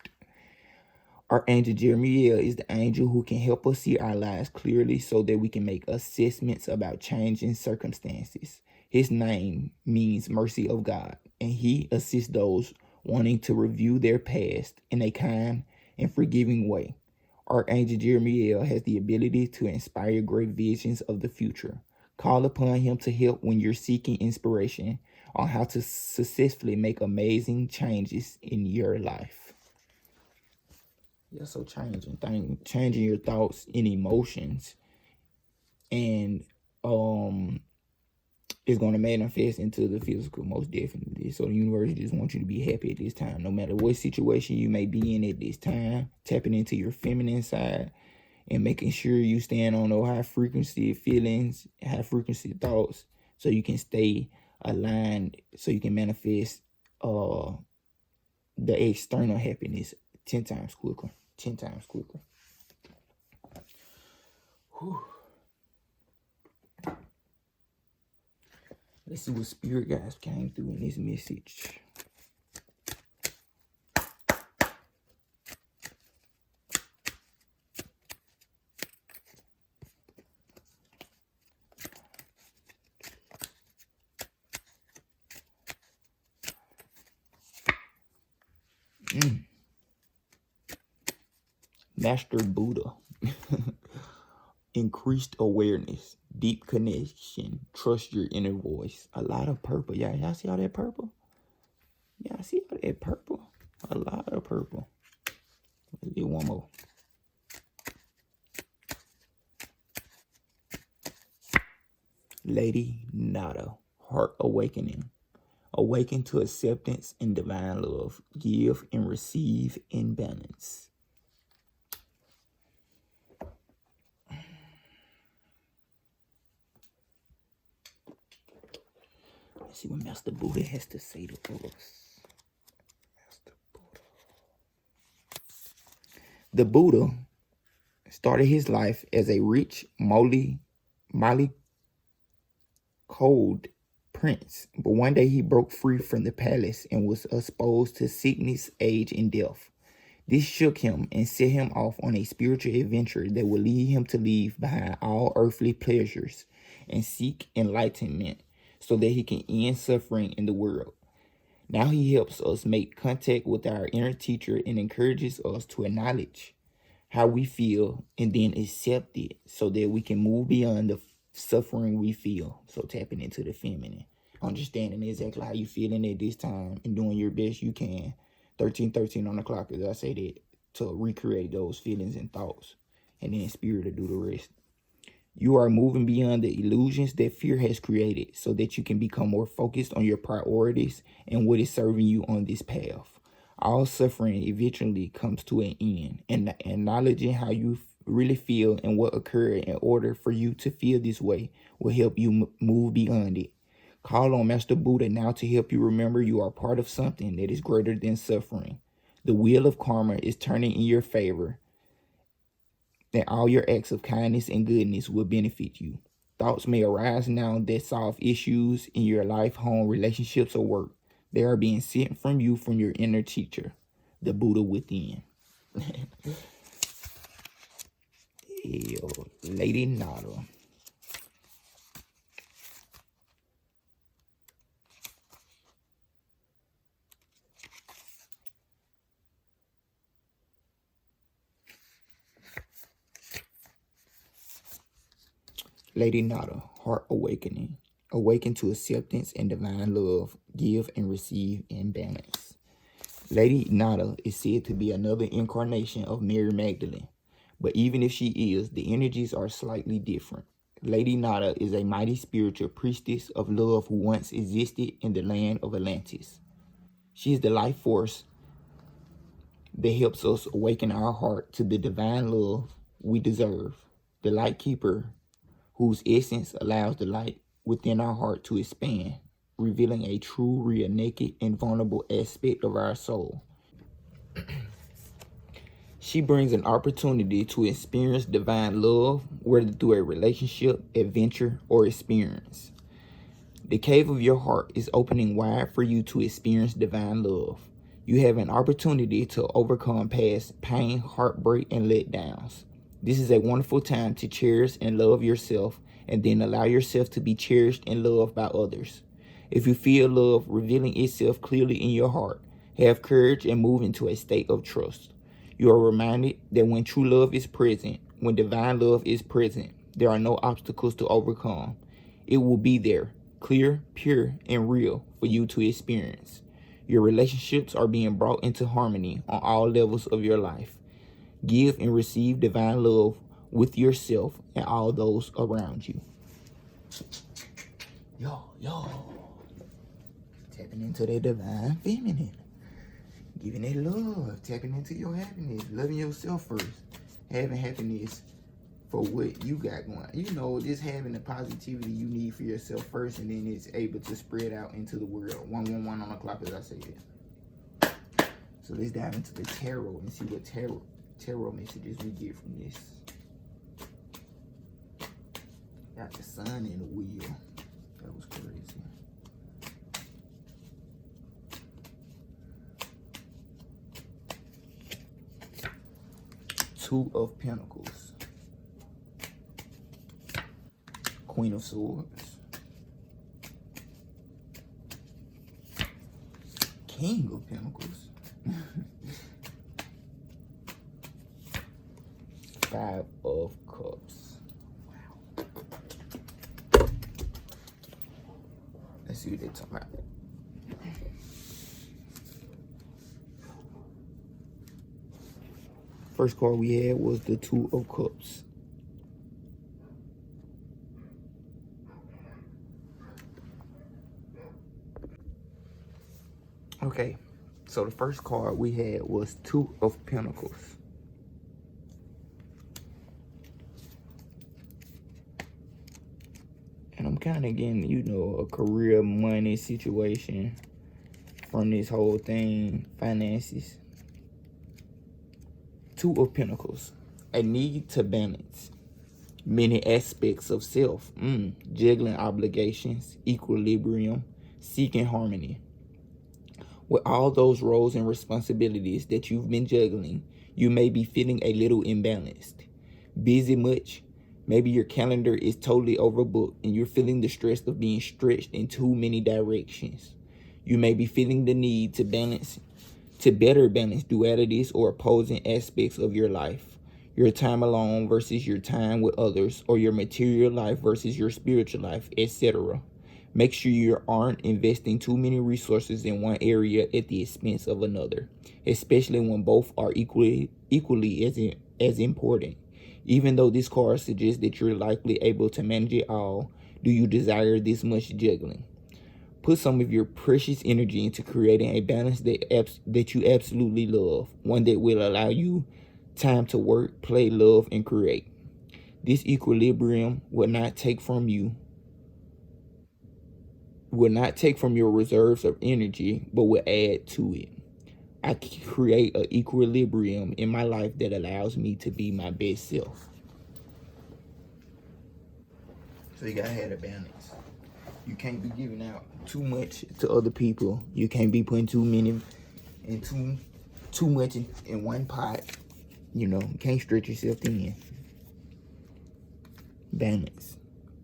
Archangel Jeremiel is the angel who can help us see our lives clearly so that we can make assessments about changing circumstances. His name means mercy of God, and he assists those wanting to review their past in a kind and forgiving way. Archangel Jeremiel has the ability to inspire great visions of the future. Call upon him to help when you're seeking inspiration on how to successfully make amazing changes in your life. Yeah, so changing your thoughts and emotions, and it's going to manifest into the physical, most definitely. So the universe just wants you to be happy at this time, no matter what situation you may be in at this time. Tapping into your feminine side and making sure you stand on those high frequency feelings, high frequency thoughts, so you can stay aligned, so you can manifest the external happiness 10 times quicker. 10 times quicker. Whew. Let's see what spirit guides came through in this message. Master Buddha. Increased awareness, deep connection, trust your inner voice. A lot of purple. Y'all see all that purple? Y'all see all that purple? A lot of purple. Let's get one more. Lady Nada, heart awakening. Awaken to acceptance and divine love. Give and receive in balance. Let's see what Master Buddha has to say to us. Master Buddha. The Buddha started his life as a rich, Molly cold prince, but one day he broke free from the palace and was exposed to sickness, age, and death. This shook him and set him off on a spiritual adventure that would lead him to leave behind all earthly pleasures and seek enlightenment so that he can end suffering in the world. Now he helps us make contact with our inner teacher and encourages us to acknowledge how we feel and then accept it so that we can move beyond the suffering we feel. So tapping into the feminine, understanding exactly how you feeling at this time and doing your best you can. 1313 on the clock, as I say that, to recreate those feelings and thoughts, and then spirit to do the rest. You are moving beyond the illusions that fear has created so that you can become more focused on your priorities and what is serving you on this path. All suffering eventually comes to an end, and acknowledging how you really feel and what occurred in order for you to feel this way will help you move beyond it. Call on Master Buddha now to help you remember you are part of something that is greater than suffering. The wheel of karma is turning in your favor, that all your acts of kindness and goodness will benefit you. Thoughts may arise now that solve issues in your life, home, relationships, or work. They are being sent from you from your inner teacher, the Buddha within. Lady Nada. Lady Nada, heart awakening. Awaken to acceptance and divine love. Give and receive in balance. Lady Nada is said to be another incarnation of Mary Magdalene. But even if she is, the energies are slightly different. Lady Nada is a mighty spiritual priestess of love who once existed in the land of Atlantis. She is the life force that helps us awaken our heart to the divine love we deserve. The light keeper whose essence allows the light within our heart to expand, revealing a true, real, naked, and vulnerable aspect of our soul. She brings an opportunity to experience divine love, whether through a relationship, adventure, or experience. The cave of your heart is opening wide for you to experience divine love. You have an opportunity to overcome past pain, heartbreak, and letdowns. This is a wonderful time to cherish and love yourself, and then allow yourself to be cherished and loved by others. If you feel love revealing itself clearly in your heart, have courage and move into a state of trust. You are reminded that when true love is present, when divine love is present, there are no obstacles to overcome. It will be there, clear, pure, and real for you to experience. Your relationships are being brought into harmony on all levels of your life. Give and receive divine love with yourself and all those around you. Yo. Tapping into that divine feminine. Giving it love. Tapping into your happiness. Loving yourself first. Having happiness for what you got going. You know, just having the positivity you need for yourself first, and then it's able to spread out into the world. 111 on the clock, as I say that. So let's dive into the tarot and see what tarot messages we get from this. Got the sun and the wheel. That was crazy. Two of Pentacles. Queen of Swords. King of Pentacles. Five of Cups. Wow. Let's see what they're talking about. First card we had was the Two of Cups. Okay, so the first card we had was Two of Pentacles. And I'm kind of getting, you know, a career money situation from this whole thing, finances. Two of Pentacles, a need to balance many aspects of self, juggling obligations, equilibrium, seeking harmony. With all those roles and responsibilities that you've been juggling, you may be feeling a little imbalanced. Busy much? Maybe your calendar is totally overbooked and you're feeling the stress of being stretched in too many directions. You may be feeling the need to better balance dualities or opposing aspects of your life. Your time alone versus your time with others, or your material life versus your spiritual life, etc. Make sure you aren't investing too many resources in one area at the expense of another, especially when both are equally as important. Even though this card suggests that you're likely able to manage it all, do you desire this much juggling? Put some of your precious energy into creating a balance that you absolutely love, one that will allow you time to work, play, love, and create. This equilibrium will not take from your reserves of energy, but will add to it. I create an equilibrium in my life that allows me to be my best self. So you gotta have a balance. You can't be giving out too much to other people. You can't be putting too much in one pot. You know, you can't stretch yourself thin. Balance.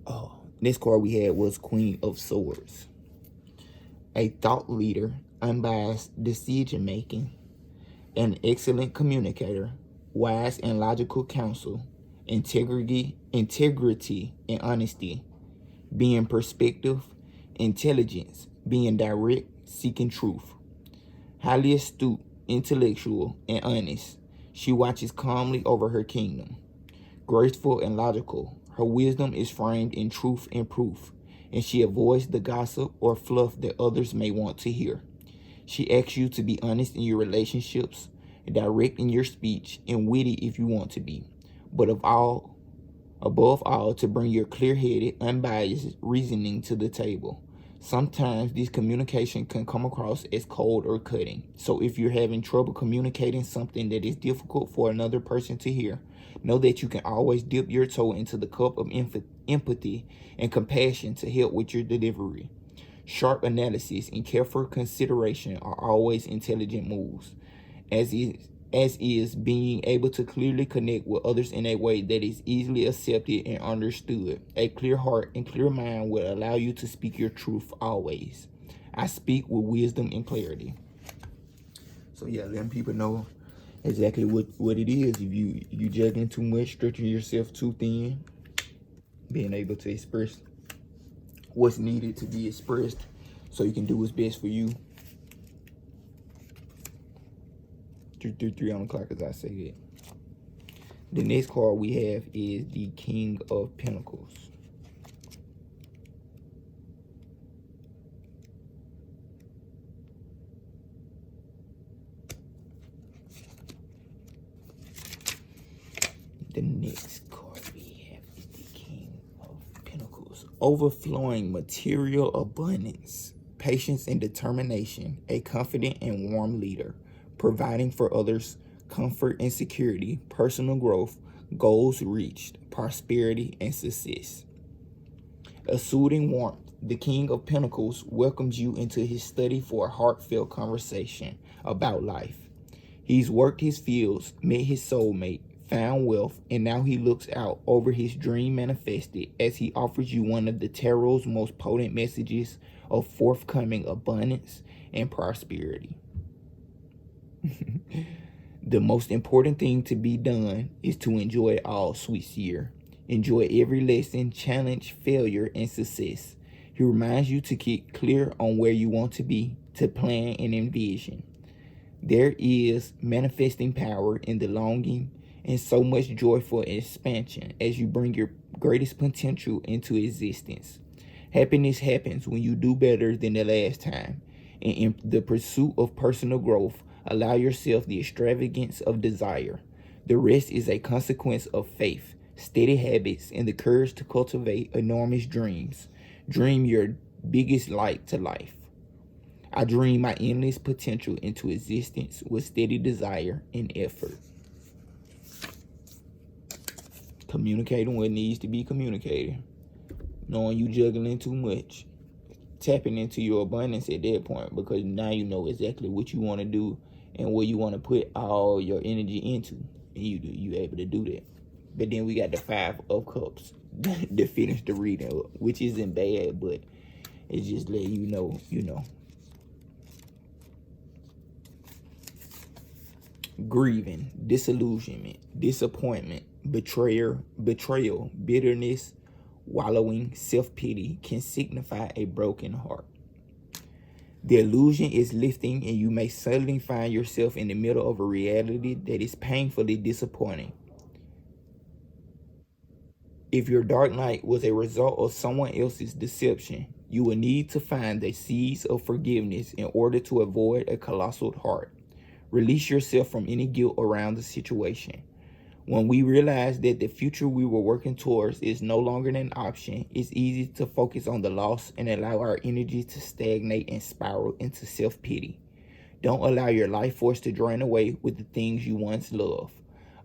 Oh, this card we had was Queen of Swords. A thought leader, unbiased decision making, an excellent communicator, wise and logical counsel, integrity and honesty, being perspective, intelligence, being direct, seeking truth. Highly astute, intellectual, and honest, she watches calmly over her kingdom. Graceful and logical, her wisdom is framed in truth and proof, and she avoids the gossip or fluff that others may want to hear. She asks you to be honest in your relationships, direct in your speech, and witty if you want to be, but above all, to bring your clear-headed, unbiased reasoning to the table. Sometimes this communication can come across as cold or cutting. So if you're having trouble communicating something that is difficult for another person to hear, know that you can always dip your toe into the cup of empathy and compassion to help with your delivery. Sharp analysis and careful consideration are always intelligent moves, as is being able to clearly connect with others in a way that is easily accepted and understood. A clear heart and clear mind will allow you to speak your truth always. I speak with wisdom and clarity. So yeah, letting people know exactly what it is. If you juggling too much, stretching yourself too thin, being able to express what's needed to be expressed so you can do what's best for you. 3 on the clock, as I say that. The next card we have is the King of Pentacles. The next card we overflowing material abundance, patience and determination, a confident and warm leader, providing for others comfort and security, personal growth, goals reached, prosperity and success. A soothing warmth, the King of Pentacles welcomes you into his study for a heartfelt conversation about life. He's worked his fields, met his soulmate, found wealth, and now he looks out over his dream manifested as he offers you one of the tarot's most potent messages of forthcoming abundance and prosperity. The most important thing to be done is to enjoy it all, sweet seer. Enjoy every lesson, challenge, failure, and success. He reminds you to keep clear on where you want to be, to plan and envision. There is manifesting power in the longing and so much joyful expansion as you bring your greatest potential into existence. Happiness happens when you do better than the last time. And in the pursuit of personal growth, allow yourself the extravagance of desire. The rest is a consequence of faith, steady habits, and the courage to cultivate enormous dreams. Dream your biggest light to life. I dream my endless potential into existence with steady desire and effort. Communicating what needs to be communicated. Knowing you juggling too much. Tapping into your abundance at that point, because now you know exactly what you want to do and what you want to put all your energy into. And you able to do that. But then we got the 5 of Cups to finish the reading, which isn't bad, but it's just letting you know. Grieving, disillusionment, disappointment, betrayal, bitterness, wallowing, self-pity can signify a broken heart. The illusion is lifting and you may suddenly find yourself in the middle of a reality that is painfully disappointing. If your dark night was a result of someone else's deception, you will need to find the seeds of forgiveness in order to avoid a colossal heart. Release yourself from any guilt around the situation. When we realize that the future we were working towards is no longer an option, it's easy to focus on the loss and allow our energy to stagnate and spiral into self-pity. Don't allow your life force to drain away with the things you once loved.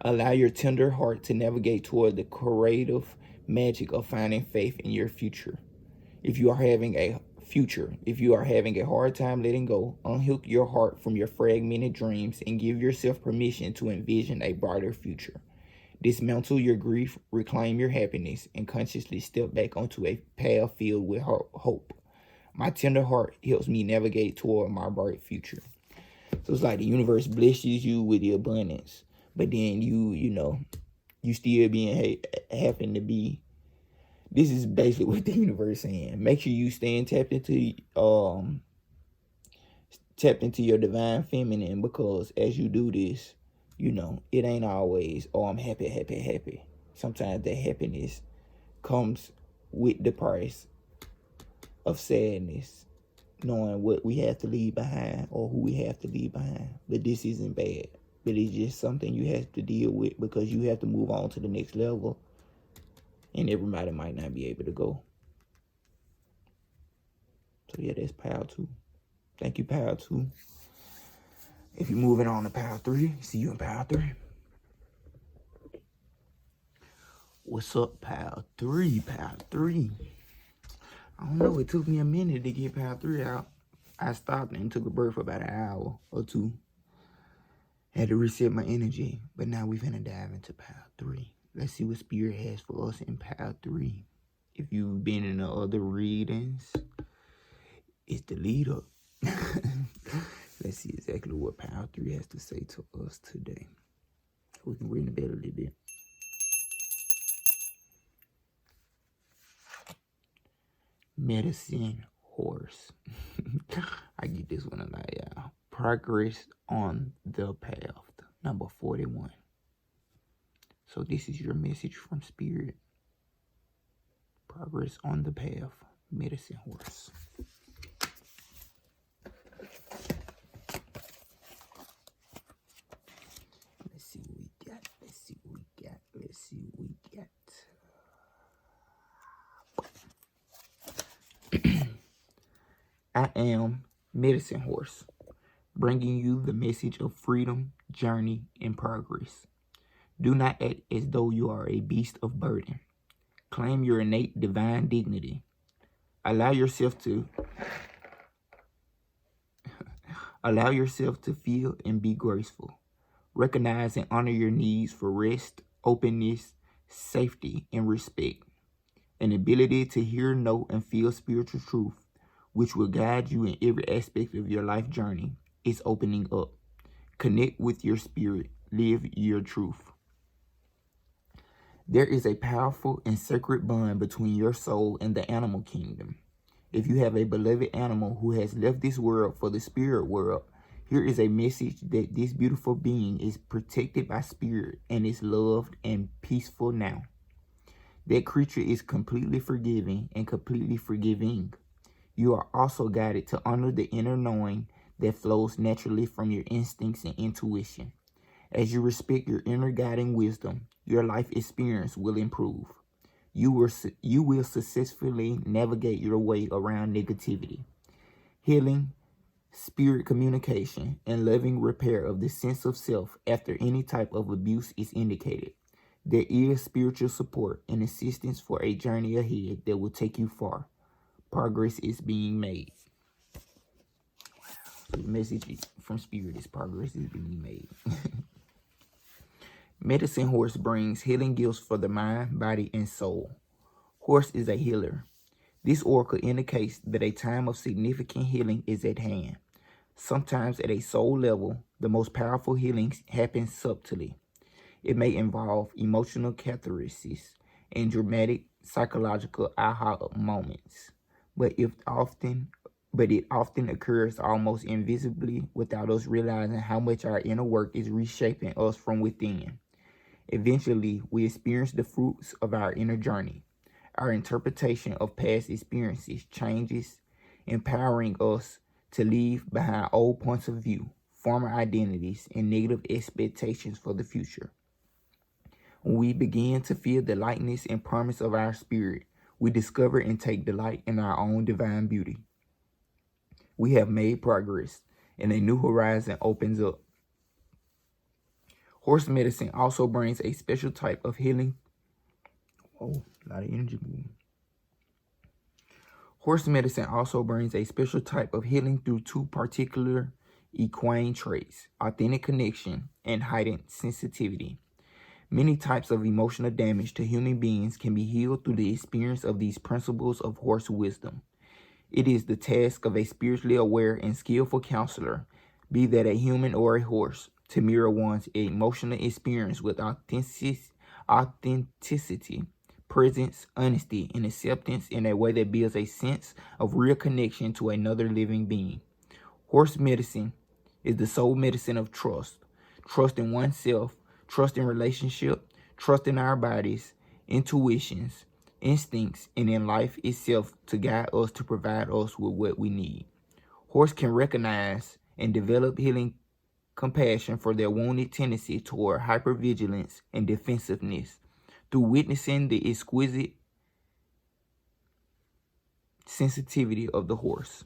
Allow your tender heart to navigate toward the creative magic of finding faith in your future. If you are having a hard time letting go, unhook your heart from your fragmented dreams and give yourself permission to envision a brighter future. Dismantle your grief, reclaim your happiness, and consciously step back onto a path filled with hope. My tender heart helps me navigate toward my bright future. So it's like the universe blesses you with the abundance, but then you still being happen to be. This is basically what the universe saying. Make sure you stay tapped into your divine feminine, because as you do this, it ain't always, oh, I'm happy. Sometimes that happiness comes with the price of sadness, knowing what we have to leave behind or who we have to leave behind. But this isn't bad. But it's just something you have to deal with, because you have to move on to the next level. And everybody might not be able to go. So yeah, that's pile 2. Thank you, pile 2. If you're moving on to pile 3, see you in pile 3. What's up, pile 3? Pile 3. I don't know, it took me a minute to get pile 3 out. I stopped and took a break for about an hour or 2. Had to reset my energy. But now we're gonna dive into pile 3. Let's see what Spirit has for us in pile 3. If you've been in the other readings, it's the lead up. Let's see exactly what pile 3 has to say to us today. We can ring the bell a little bit. Medicine horse. I get this one a lot, y'all. Progress on the path. Number 41. So this is your message from Spirit. Progress on the path. Medicine horse. Let's see what we got. I am Medicine Horse, bringing you the message of freedom, journey, and progress. Do not act as though you are a beast of burden. Claim your innate divine dignity. Allow yourself to feel and be graceful. Recognize and honor your needs for rest, openness, safety, and respect. An ability to hear, know, and feel spiritual truth, which will guide you in every aspect of your life journey, is opening up. Connect with your spirit. Live your truth. There is a powerful and sacred bond between your soul and the animal kingdom. If you have a beloved animal who has left this world for the spirit world, here is a message that this beautiful being is protected by spirit and is loved and peaceful now. That creature is completely forgiving and completely forgiving. You are also guided to honor the inner knowing that flows naturally from your instincts and intuition. As you respect your inner guiding wisdom, your life experience will improve. You will successfully navigate your way around negativity. Healing, spirit communication, and loving repair of the sense of self after any type of abuse is indicated. There is spiritual support and assistance for a journey ahead that will take you far. Progress is being made. So the message from Spirit is progress is being made. Medicine Horse brings healing gifts for the mind, body, and soul. Horse is a healer. This oracle indicates that a time of significant healing is at hand. Sometimes at a soul level, the most powerful healings happen subtly. It may involve emotional catharsis and dramatic psychological aha moments, but it often occurs almost invisibly without us realizing how much our inner work is reshaping us from within. Eventually, we experience the fruits of our inner journey. Our interpretation of past experiences changes, empowering us to leave behind old points of view, former identities, and negative expectations for the future. When we begin to feel the lightness and promise of our spirit, we discover and take delight in our own divine beauty. We have made progress, and a new horizon opens up. Horse medicine also brings a special type of healing. Oh, a lot of energy moving. Horse medicine also brings a special type of healing through two particular equine traits: authentic connection and heightened sensitivity. Many types of emotional damage to human beings can be healed through the experience of these principles of horse wisdom. It is the task of a spiritually aware and skillful counselor, be that a human or a horse, to mirror one's emotional experience with authenticity, presence, honesty, and acceptance in a way that builds a sense of real connection to another living being. Horse medicine is the soul medicine of trust. Trust in oneself, trust in relationship, trust in our bodies, intuitions, instincts, and in life itself to guide us, to provide us with what we need. Horse can recognize and develop healing compassion for their wounded tendency toward hypervigilance and defensiveness through witnessing the exquisite sensitivity of the horse.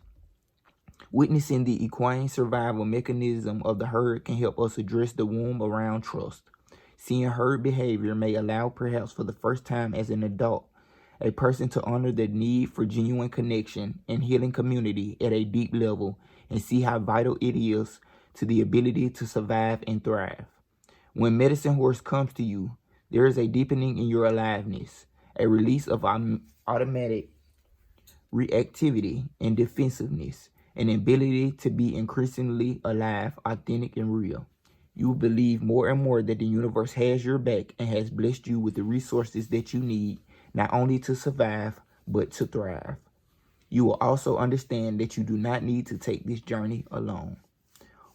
Witnessing the equine survival mechanism of the herd can help us address the wound around trust. Seeing herd behavior may allow, perhaps for the first time as an adult, a person to honor the need for genuine connection and healing community at a deep level and see how vital it is to the ability to survive and thrive. When Medicine Horse comes to you, there is a deepening in your aliveness, a release of automatic reactivity and defensiveness, an ability to be increasingly alive, authentic, and real. You will believe more and more that the universe has your back and has blessed you with the resources that you need, not only to survive, but to thrive. You will also understand that you do not need to take this journey alone.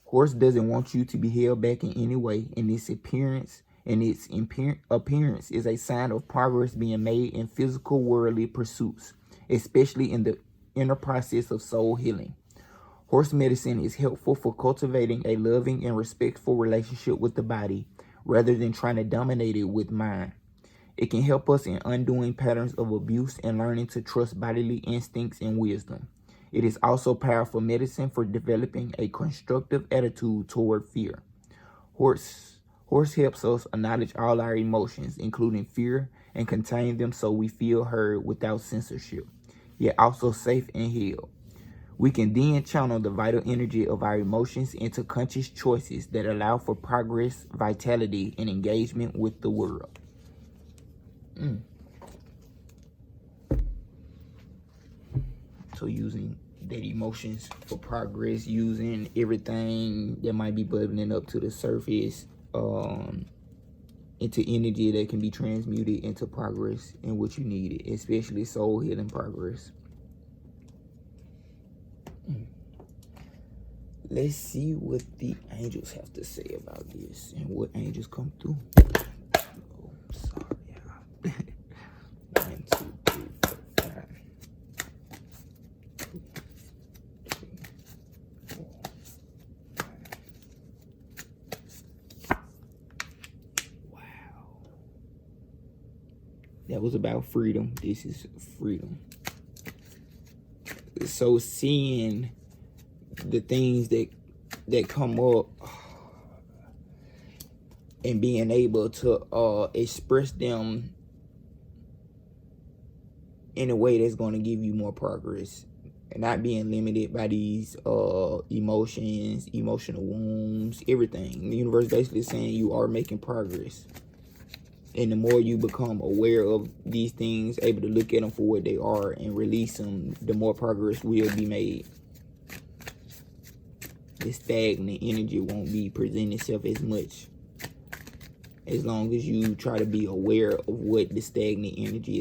Horse doesn't want you to be held back in any way, and its appearance is a sign of progress being made in physical worldly pursuits, especially in the inner process of soul healing. Horse medicine is helpful for cultivating a loving and respectful relationship with the body rather than trying to dominate it with mind. It can help us in undoing patterns of abuse and learning to trust bodily instincts and wisdom. It is also powerful medicine for developing a constructive attitude toward fear. Horse helps us acknowledge all our emotions, including fear, and contain them so we feel heard without censorship, yet also safe and held. We can then channel the vital energy of our emotions into conscious choices that allow for progress, vitality, and engagement with the world. So using that emotions for progress, using everything that might be bubbling up to the surface into energy that can be transmuted into progress and what you need, especially soul healing progress. Let's see what the angels have to say about this and what angels come through. Oh, sorry, y'all. 1, 2, 3, 4, 5. 2, 3, 4, 5. Wow. That was about freedom. This is freedom. So seeing the things that come up and being able to express them in a way that's going to give you more progress and not being limited by these emotions, emotional wounds, everything. The universe basically saying you are making progress. And the more you become aware of these things, able to look at them for what they are and release them, the more progress will be made. The stagnant energy won't be presenting itself as much, as long as you try to be aware of what the stagnant energy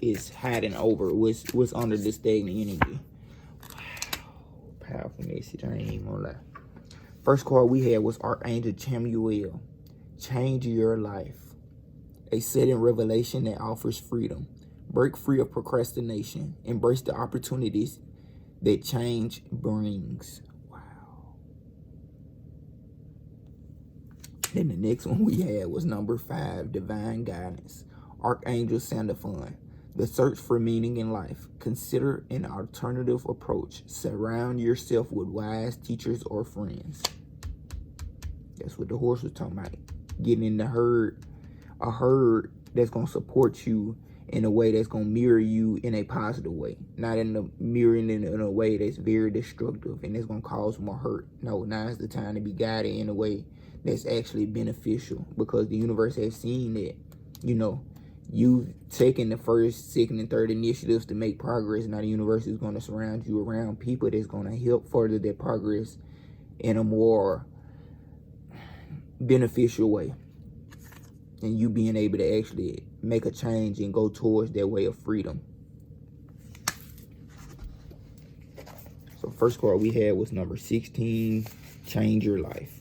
is hiding over, what's under the stagnant energy. Wow, powerful message. I ain't even gonna lie. First card we had was Archangel Chamuel. Change your life. A sudden revelation that offers freedom. Break free of procrastination. Embrace the opportunities that change brings. Wow. Then the next one we had was number 5, Divine Guidance. Archangel Sandalphon. The search for meaning in life. Consider an alternative approach. Surround yourself with wise teachers or friends. That's what the horse was talking about. Getting in the herd, a herd that's going to support you in a way that's going to mirror you in a positive way. Not in the mirroring in a way that's very destructive and it's going to cause more hurt. No, now's the time to be guided in a way that's actually beneficial, because the universe has seen that, you know, you've taken the first, second, and third initiatives to make progress. Now the universe is going to surround you around people that's going to help further that progress in a more beneficial way, and you being able to actually make a change and go towards that way of freedom. So first card we had was number 16, Change Your Life.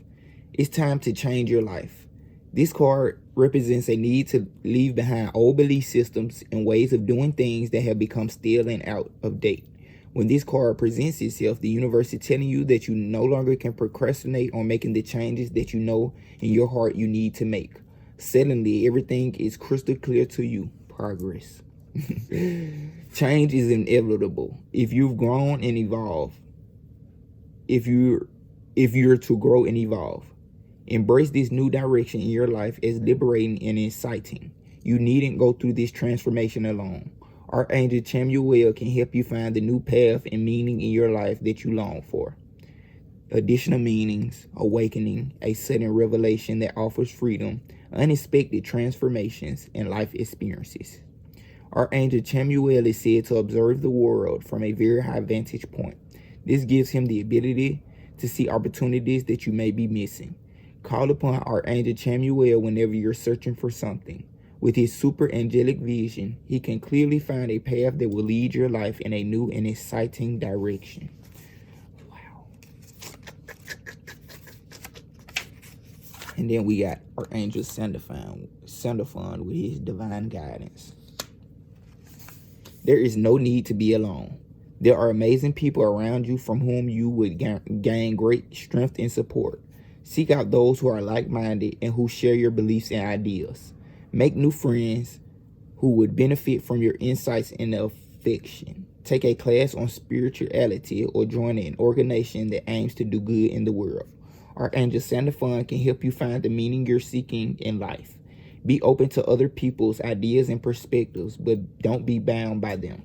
It's time to change your life. This card represents a need to leave behind old belief systems and ways of doing things that have become stale and out of date. When this card presents itself, the universe is telling you that you no longer can procrastinate on making the changes that you know in your heart you need to make. Suddenly, everything is crystal clear to you. Progress. Change is inevitable. If you've grown and evolved, if you're to grow and evolve, embrace this new direction in your life as liberating and exciting. You needn't go through this transformation alone. Archangel Chamuel can help you find the new path and meaning in your life that you long for. Additional meanings, awakening, a sudden revelation that offers freedom, unexpected transformations, and life experiences. Archangel Chamuel is said to observe the world from a very high vantage point. This gives him the ability to see opportunities that you may be missing. Call upon Archangel Chamuel whenever you're searching for something. With his super angelic vision, he can clearly find a path that will lead your life in a new and exciting direction. Wow. And then we got Archangel Sandalphon with his divine guidance. There is no need to be alone. There are amazing people around you from whom you would gain great strength and support. Seek out those who are like-minded and who share your beliefs and ideas. Make new friends who would benefit from your insights and affection. Take a class on spirituality or join an organization that aims to do good in the world. Archangel Santa Fun can help you find the meaning you're seeking in life. Be open to other people's ideas and perspectives, but don't be bound by them.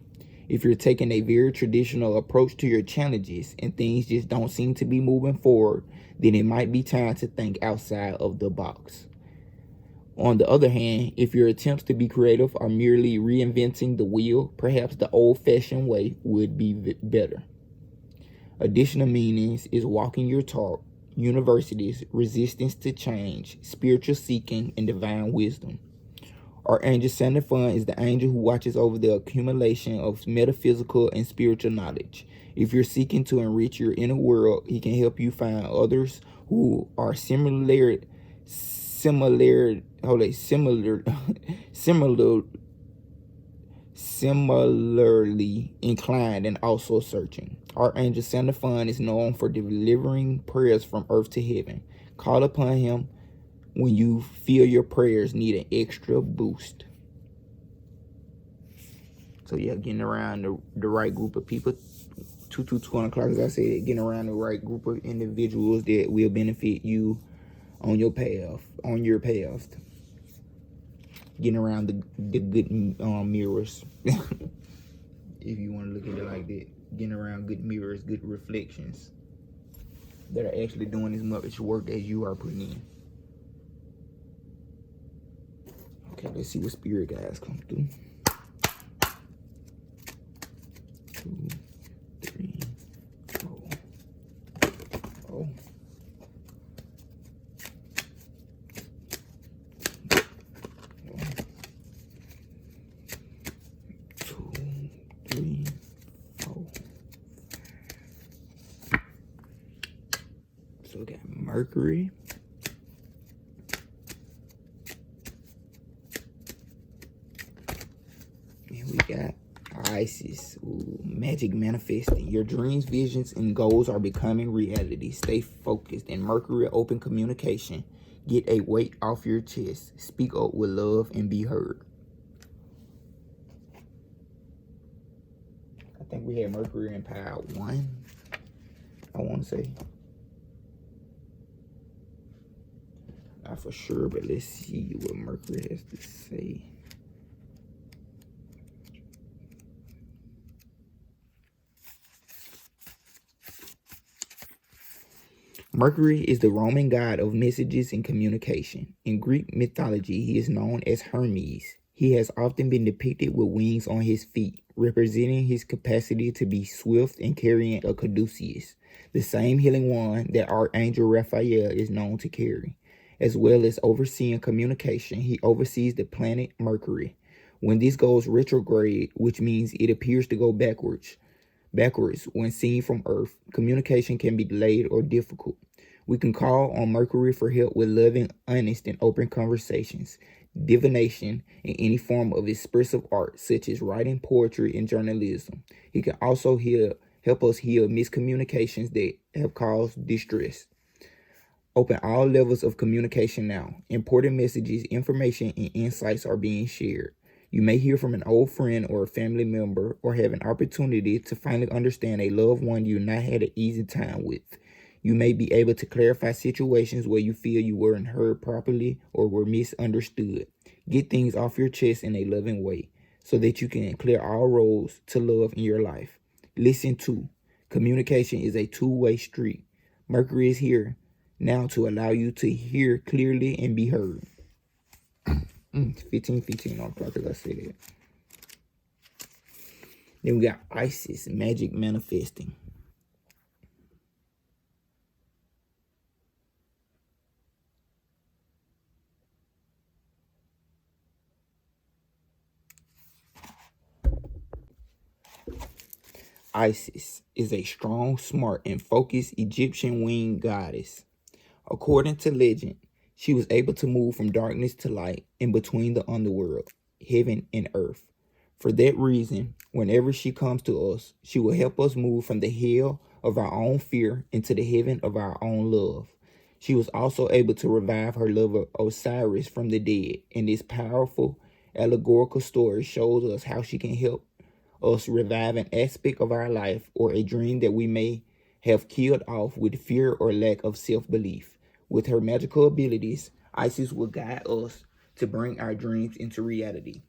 If you're taking a very traditional approach to your challenges and things just don't seem to be moving forward, then it might be time to think outside of the box. On the other hand, if your attempts to be creative are merely reinventing the wheel, perhaps the old-fashioned way would be better. Additional meanings is walking your talk, universities, resistance to change, spiritual seeking, and divine wisdom. Archangel Santa Fun is the angel who watches over the accumulation of metaphysical and spiritual knowledge. If you're seeking to enrich your inner world, he can help you find others who are similarly inclined and also searching. Archangel Santa Fun is known for delivering prayers from earth to heaven. Call upon him when you feel your prayers need an extra boost. So yeah, getting around the right group of people. 2 o'clock, as I said, getting around the right group of individuals that will benefit you on your path. Getting around the good mirrors. If you want to look at it like that. Getting around good mirrors, good reflections that are actually doing as much work as you are putting in. Okay, let's see what spirit guides come through. 2, 3, 4. Oh. 2, 3, 4. So we got Mercury. And we got Isis. Ooh, magic manifesting. Your dreams, visions, and goals are becoming reality. Stay focused. And Mercury, open communication. Get a weight off your chest. Speak up with love and be heard. I think we had Mercury in pile 1. I want to say. Not for sure, but let's see what Mercury has to say. Mercury is the Roman god of messages and communication. In Greek mythology, he is known as Hermes. He has often been depicted with wings on his feet, representing his capacity to be swift and carrying a caduceus, the same healing wand that Archangel Raphael is known to carry. As well as overseeing communication, he oversees the planet Mercury. When this goes retrograde, which means it appears to go backwards when seen from Earth, communication can be delayed or difficult. We can call on Mercury for help with loving, honest, and open conversations, divination, and any form of expressive art, such as writing, poetry, and journalism. He can also help us heal miscommunications that have caused distress. Open all levels of communication now. Important messages, information, and insights are being shared. You may hear from an old friend or a family member, or have an opportunity to finally understand a loved one you not had an easy time with. You may be able to clarify situations where you feel you weren't heard properly or were misunderstood. Get things off your chest in a loving way so that you can clear all roads to love in your life. Listen to. Communication is a two-way street. Mercury is here now to allow you to hear clearly and be heard. 15 on the clock, as I said that. Then we got Isis, magic manifesting. Isis is a strong, smart, and focused Egyptian winged goddess. According to legend, she was able to move from darkness to light in between the underworld, heaven and earth. For that reason, whenever she comes to us, she will help us move from the hell of our own fear into the heaven of our own love. She was also able to revive her lover Osiris from the dead, and this powerful allegorical story shows us how she can help us revive an aspect of our life or a dream that we may have killed off with fear or lack of self-belief. With her magical abilities, Isis will guide us to bring our dreams into reality.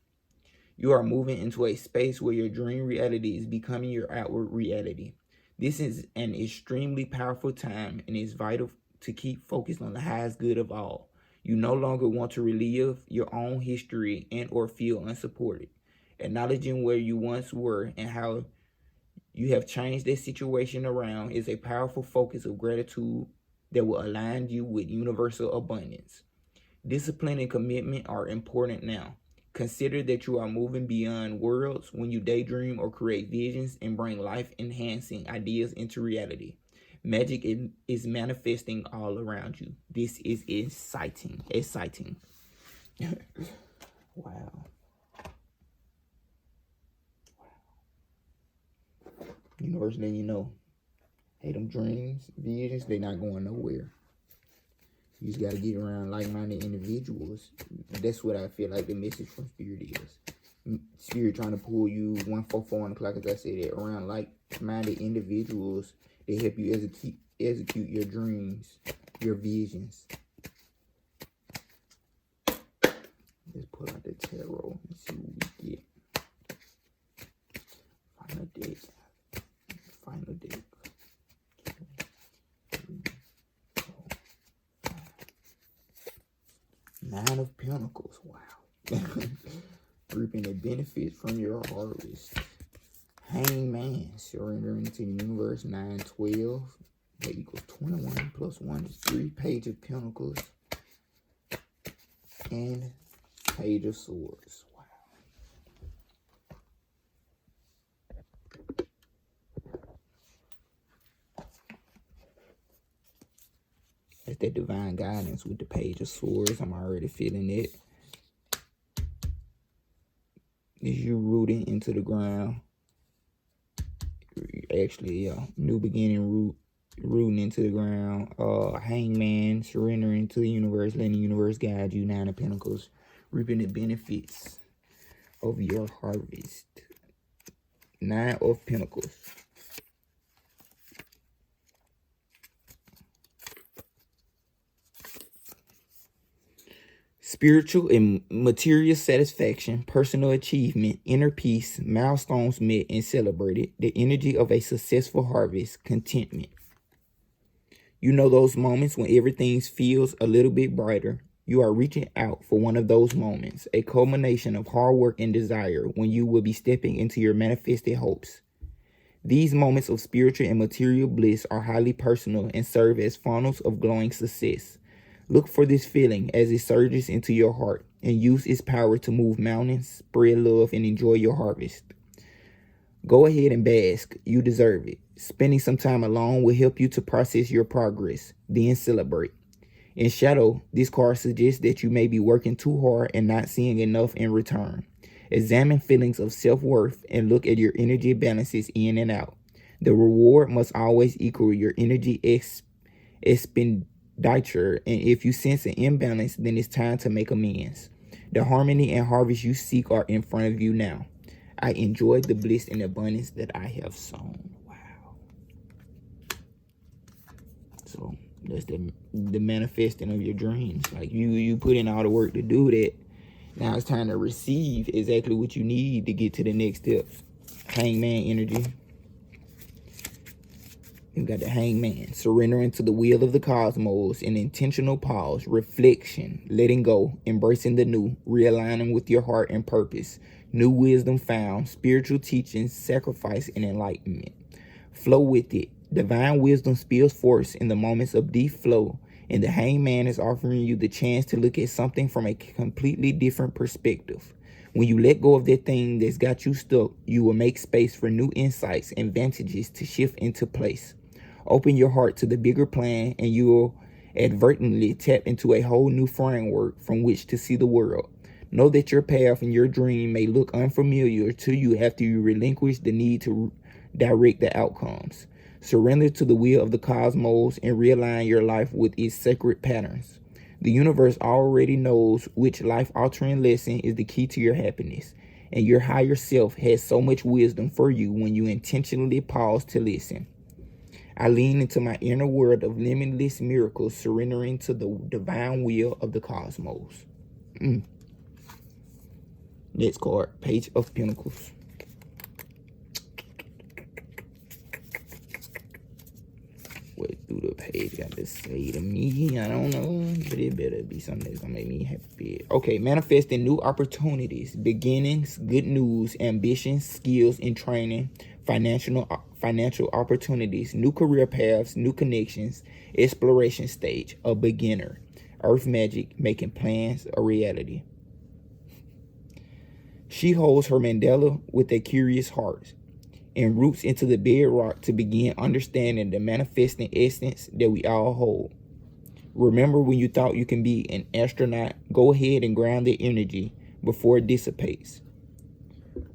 You are moving into a space where your dream reality is becoming your outward reality. This is an extremely powerful time and it's vital to keep focused on the highest good of all. You no longer want to relive your own history and or feel unsupported. Acknowledging where you once were and how you have changed that situation around is a powerful focus of gratitude that will align you with universal abundance. Discipline and commitment are important now. Consider that you are moving beyond worlds when you daydream or create visions and bring life-enhancing ideas into reality. Magic is manifesting all around you. This is exciting. Exciting. Wow. Universe letting you know, hey, them dreams, visions, they not going nowhere. You just got to get around like-minded individuals. That's what I feel like the message from Spirit is. Spirit trying to pull you 144 on the clock, as I said, around like-minded individuals that help you execute your dreams, your visions. Let's pull out the tarot and see what we get. Final deck. Final deck. 9 of Pentacles. Wow. Reaping the benefits from your harvest. Hangman. Surrendering to the universe. 9, 12. That equals 21 plus 1 is 3. Page of Pentacles. And Page of Swords. Wow. That's that divine guidance with the Page of Swords. I'm already feeling it. Is you rooting into the ground. Actually, new beginning, rooting into the ground. Hangman, surrendering to the universe, letting the universe guide you. 9 of Pentacles, reaping the benefits of your harvest. 9 of Pentacles. Spiritual and material satisfaction, personal achievement, inner peace, milestones met and celebrated, the energy of a successful harvest, contentment. You know those moments when everything feels a little bit brighter. You are reaching out for one of those moments, a culmination of hard work and desire when you will be stepping into your manifested hopes. These moments of spiritual and material bliss are highly personal and serve as funnels of glowing success. Look for this feeling as it surges into your heart and use its power to move mountains, spread love, and enjoy your harvest. Go ahead and bask. You deserve it. Spending some time alone will help you to process your progress, then celebrate. In shadow, this card suggests that you may be working too hard and not seeing enough in return. Examine feelings of self-worth and look at your energy balances in and out. The reward must always equal your energy expenditure, and if you sense an imbalance, then it's time to make amends. The harmony and harvest you seek are in front of you now. I enjoy the bliss and abundance that I have sown. Wow. So that's the manifesting of your dreams. Like you put in all the work to do that. Now it's time to receive exactly what you need to get to the next step. Hangman energy. You got the Hangman, surrendering to the will of the cosmos, an intentional pause, reflection, letting go, embracing the new, realigning with your heart and purpose, new wisdom found, spiritual teachings, sacrifice, and enlightenment. Flow with it. Divine wisdom spills forth in the moments of deep flow, and the Hangman is offering you the chance to look at something from a completely different perspective. When you let go of that thing that's got you stuck, you will make space for new insights and vantages to shift into place. Open your heart to the bigger plan, and you will advertently tap into a whole new framework from which to see the world. Know that your path and your dream may look unfamiliar to you after you relinquish the need to direct the outcomes. Surrender to the will of the cosmos and realign your life with its sacred patterns. The universe already knows which life-altering lesson is the key to your happiness, and your higher self has so much wisdom for you when you intentionally pause to listen. I lean into my inner world of limitless miracles, surrendering to the divine will of the cosmos. Next card, Page of Pentacles. Wait through the page, got to say to me, I don't know, but it better be something that's gonna make me happy. Okay, manifesting new opportunities, beginnings, good news, ambitions, skills, and training, financial opportunities, new career paths, new connections, exploration stage, a beginner, earth magic, making plans a reality. She holds her mandala with a curious heart and roots into the bedrock to begin understanding the manifesting essence that we all hold. Remember when you thought you can be an astronaut? Go ahead and ground the energy before it dissipates.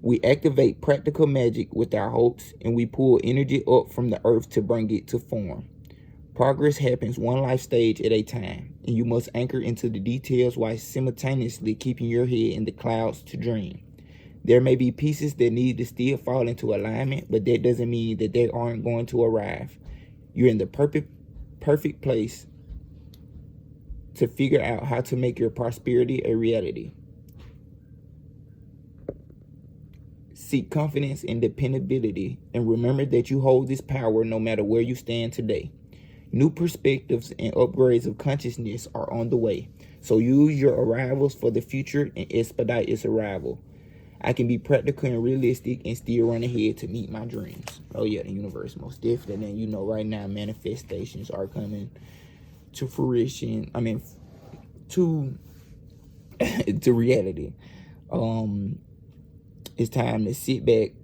We activate practical magic with our hopes, and we pull energy up from the earth to bring it to form. Progress happens one life stage at a time, and you must anchor into the details while simultaneously keeping your head in the clouds to dream. There may be pieces that need to still fall into alignment, but that doesn't mean that they aren't going to arrive. You're in the perfect place to figure out how to make your prosperity a reality. Seek confidence and dependability, and remember that you hold this power no matter where you stand today. New perspectives and upgrades of consciousness are on the way, so use your arrivals for the future and expedite its arrival. I can be practical and realistic and still run ahead to meet my dreams. Oh yeah, the universe most definitely. And you know, right now manifestations are coming to fruition. I mean, to reality. It's time to sit back,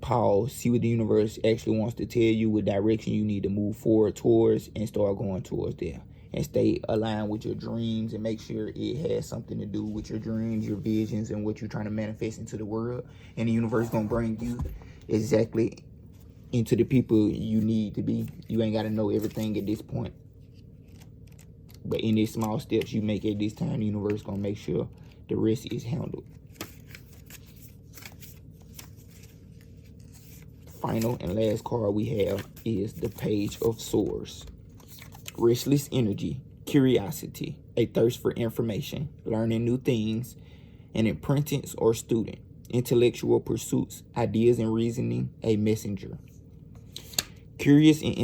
pause, see what the universe actually wants to tell you, what direction you need to move forward towards, and start going towards there. And stay aligned with your dreams and make sure it has something to do with your dreams, your visions, and what you're trying to manifest into the world. And the universe is going to bring you exactly into the people you need to be. You ain't got to know everything at this point. But in these small steps you make at this time, the universe is going to make sure the rest is handled. Final and last card we have is the Page of Swords. Restless energy, curiosity, a thirst for information, learning new things, an apprentice or student, intellectual pursuits, ideas and reasoning, a messenger. Curious and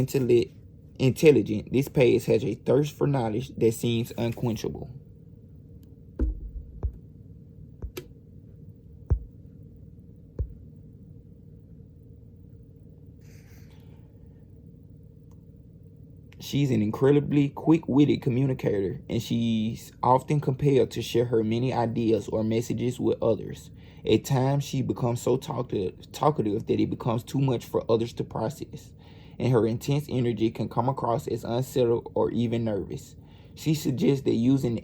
intelligent, this page has a thirst for knowledge that seems unquenchable. She's an incredibly quick-witted communicator, and she's often compelled to share her many ideas or messages with others. At times, she becomes so talkative that it becomes too much for others to process, and her intense energy can come across as unsettled or even nervous. She suggests that using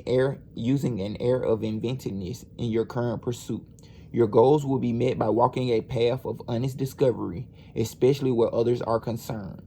an air of inventiveness in your current pursuit. Your goals will be met by walking a path of honest discovery, especially where others are concerned.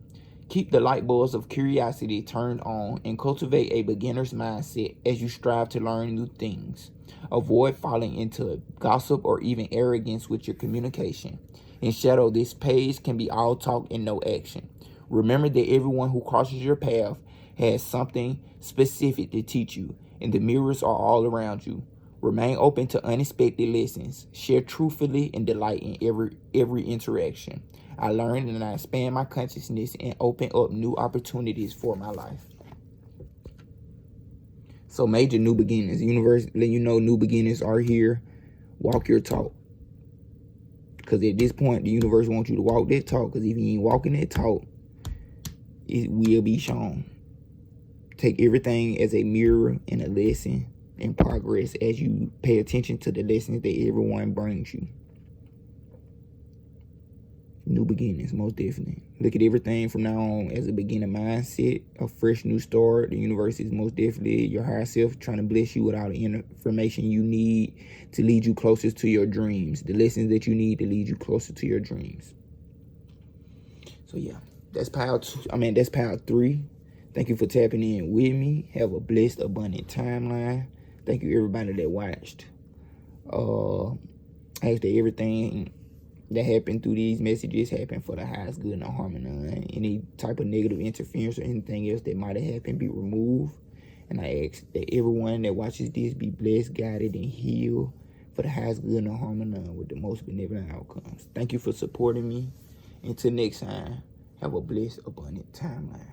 Keep the light bulbs of curiosity turned on and cultivate a beginner's mindset as you strive to learn new things. Avoid falling into gossip or even arrogance with your communication. In shadow, this page can be all talk and no action. Remember that everyone who crosses your path has something specific to teach you, and the mirrors are all around you. Remain open to unexpected lessons. Share truthfully and delight in every interaction. I learn and I expand my consciousness and open up new opportunities for my life. So major new beginnings. The universe let you know new beginnings are here. Walk your talk. Because at this point, the universe wants you to walk that talk. Because if you ain't walking that talk, it will be shown. Take everything as a mirror and a lesson in progress as you pay attention to the lessons that everyone brings you. New beginnings, most definitely. Look at everything from now on as a beginner mindset, a fresh new start. The universe is most definitely your higher self trying to bless you with all the information you need to lead you closer to your dreams. The lessons that you need to lead you closer to your dreams. So yeah, that's part 2. That's part 3. Thank you for tapping in with me. Have a blessed, abundant timeline. Thank you everybody that watched. I ask that everything that happened through these messages happened for the highest good and harmony. Any type of negative interference or anything else that might have happened be removed. And I ask that everyone that watches this be blessed, guided, and healed for the highest good and harmony with the most benevolent outcomes. Thank you for supporting me. Until next time, have a blessed, abundant timeline.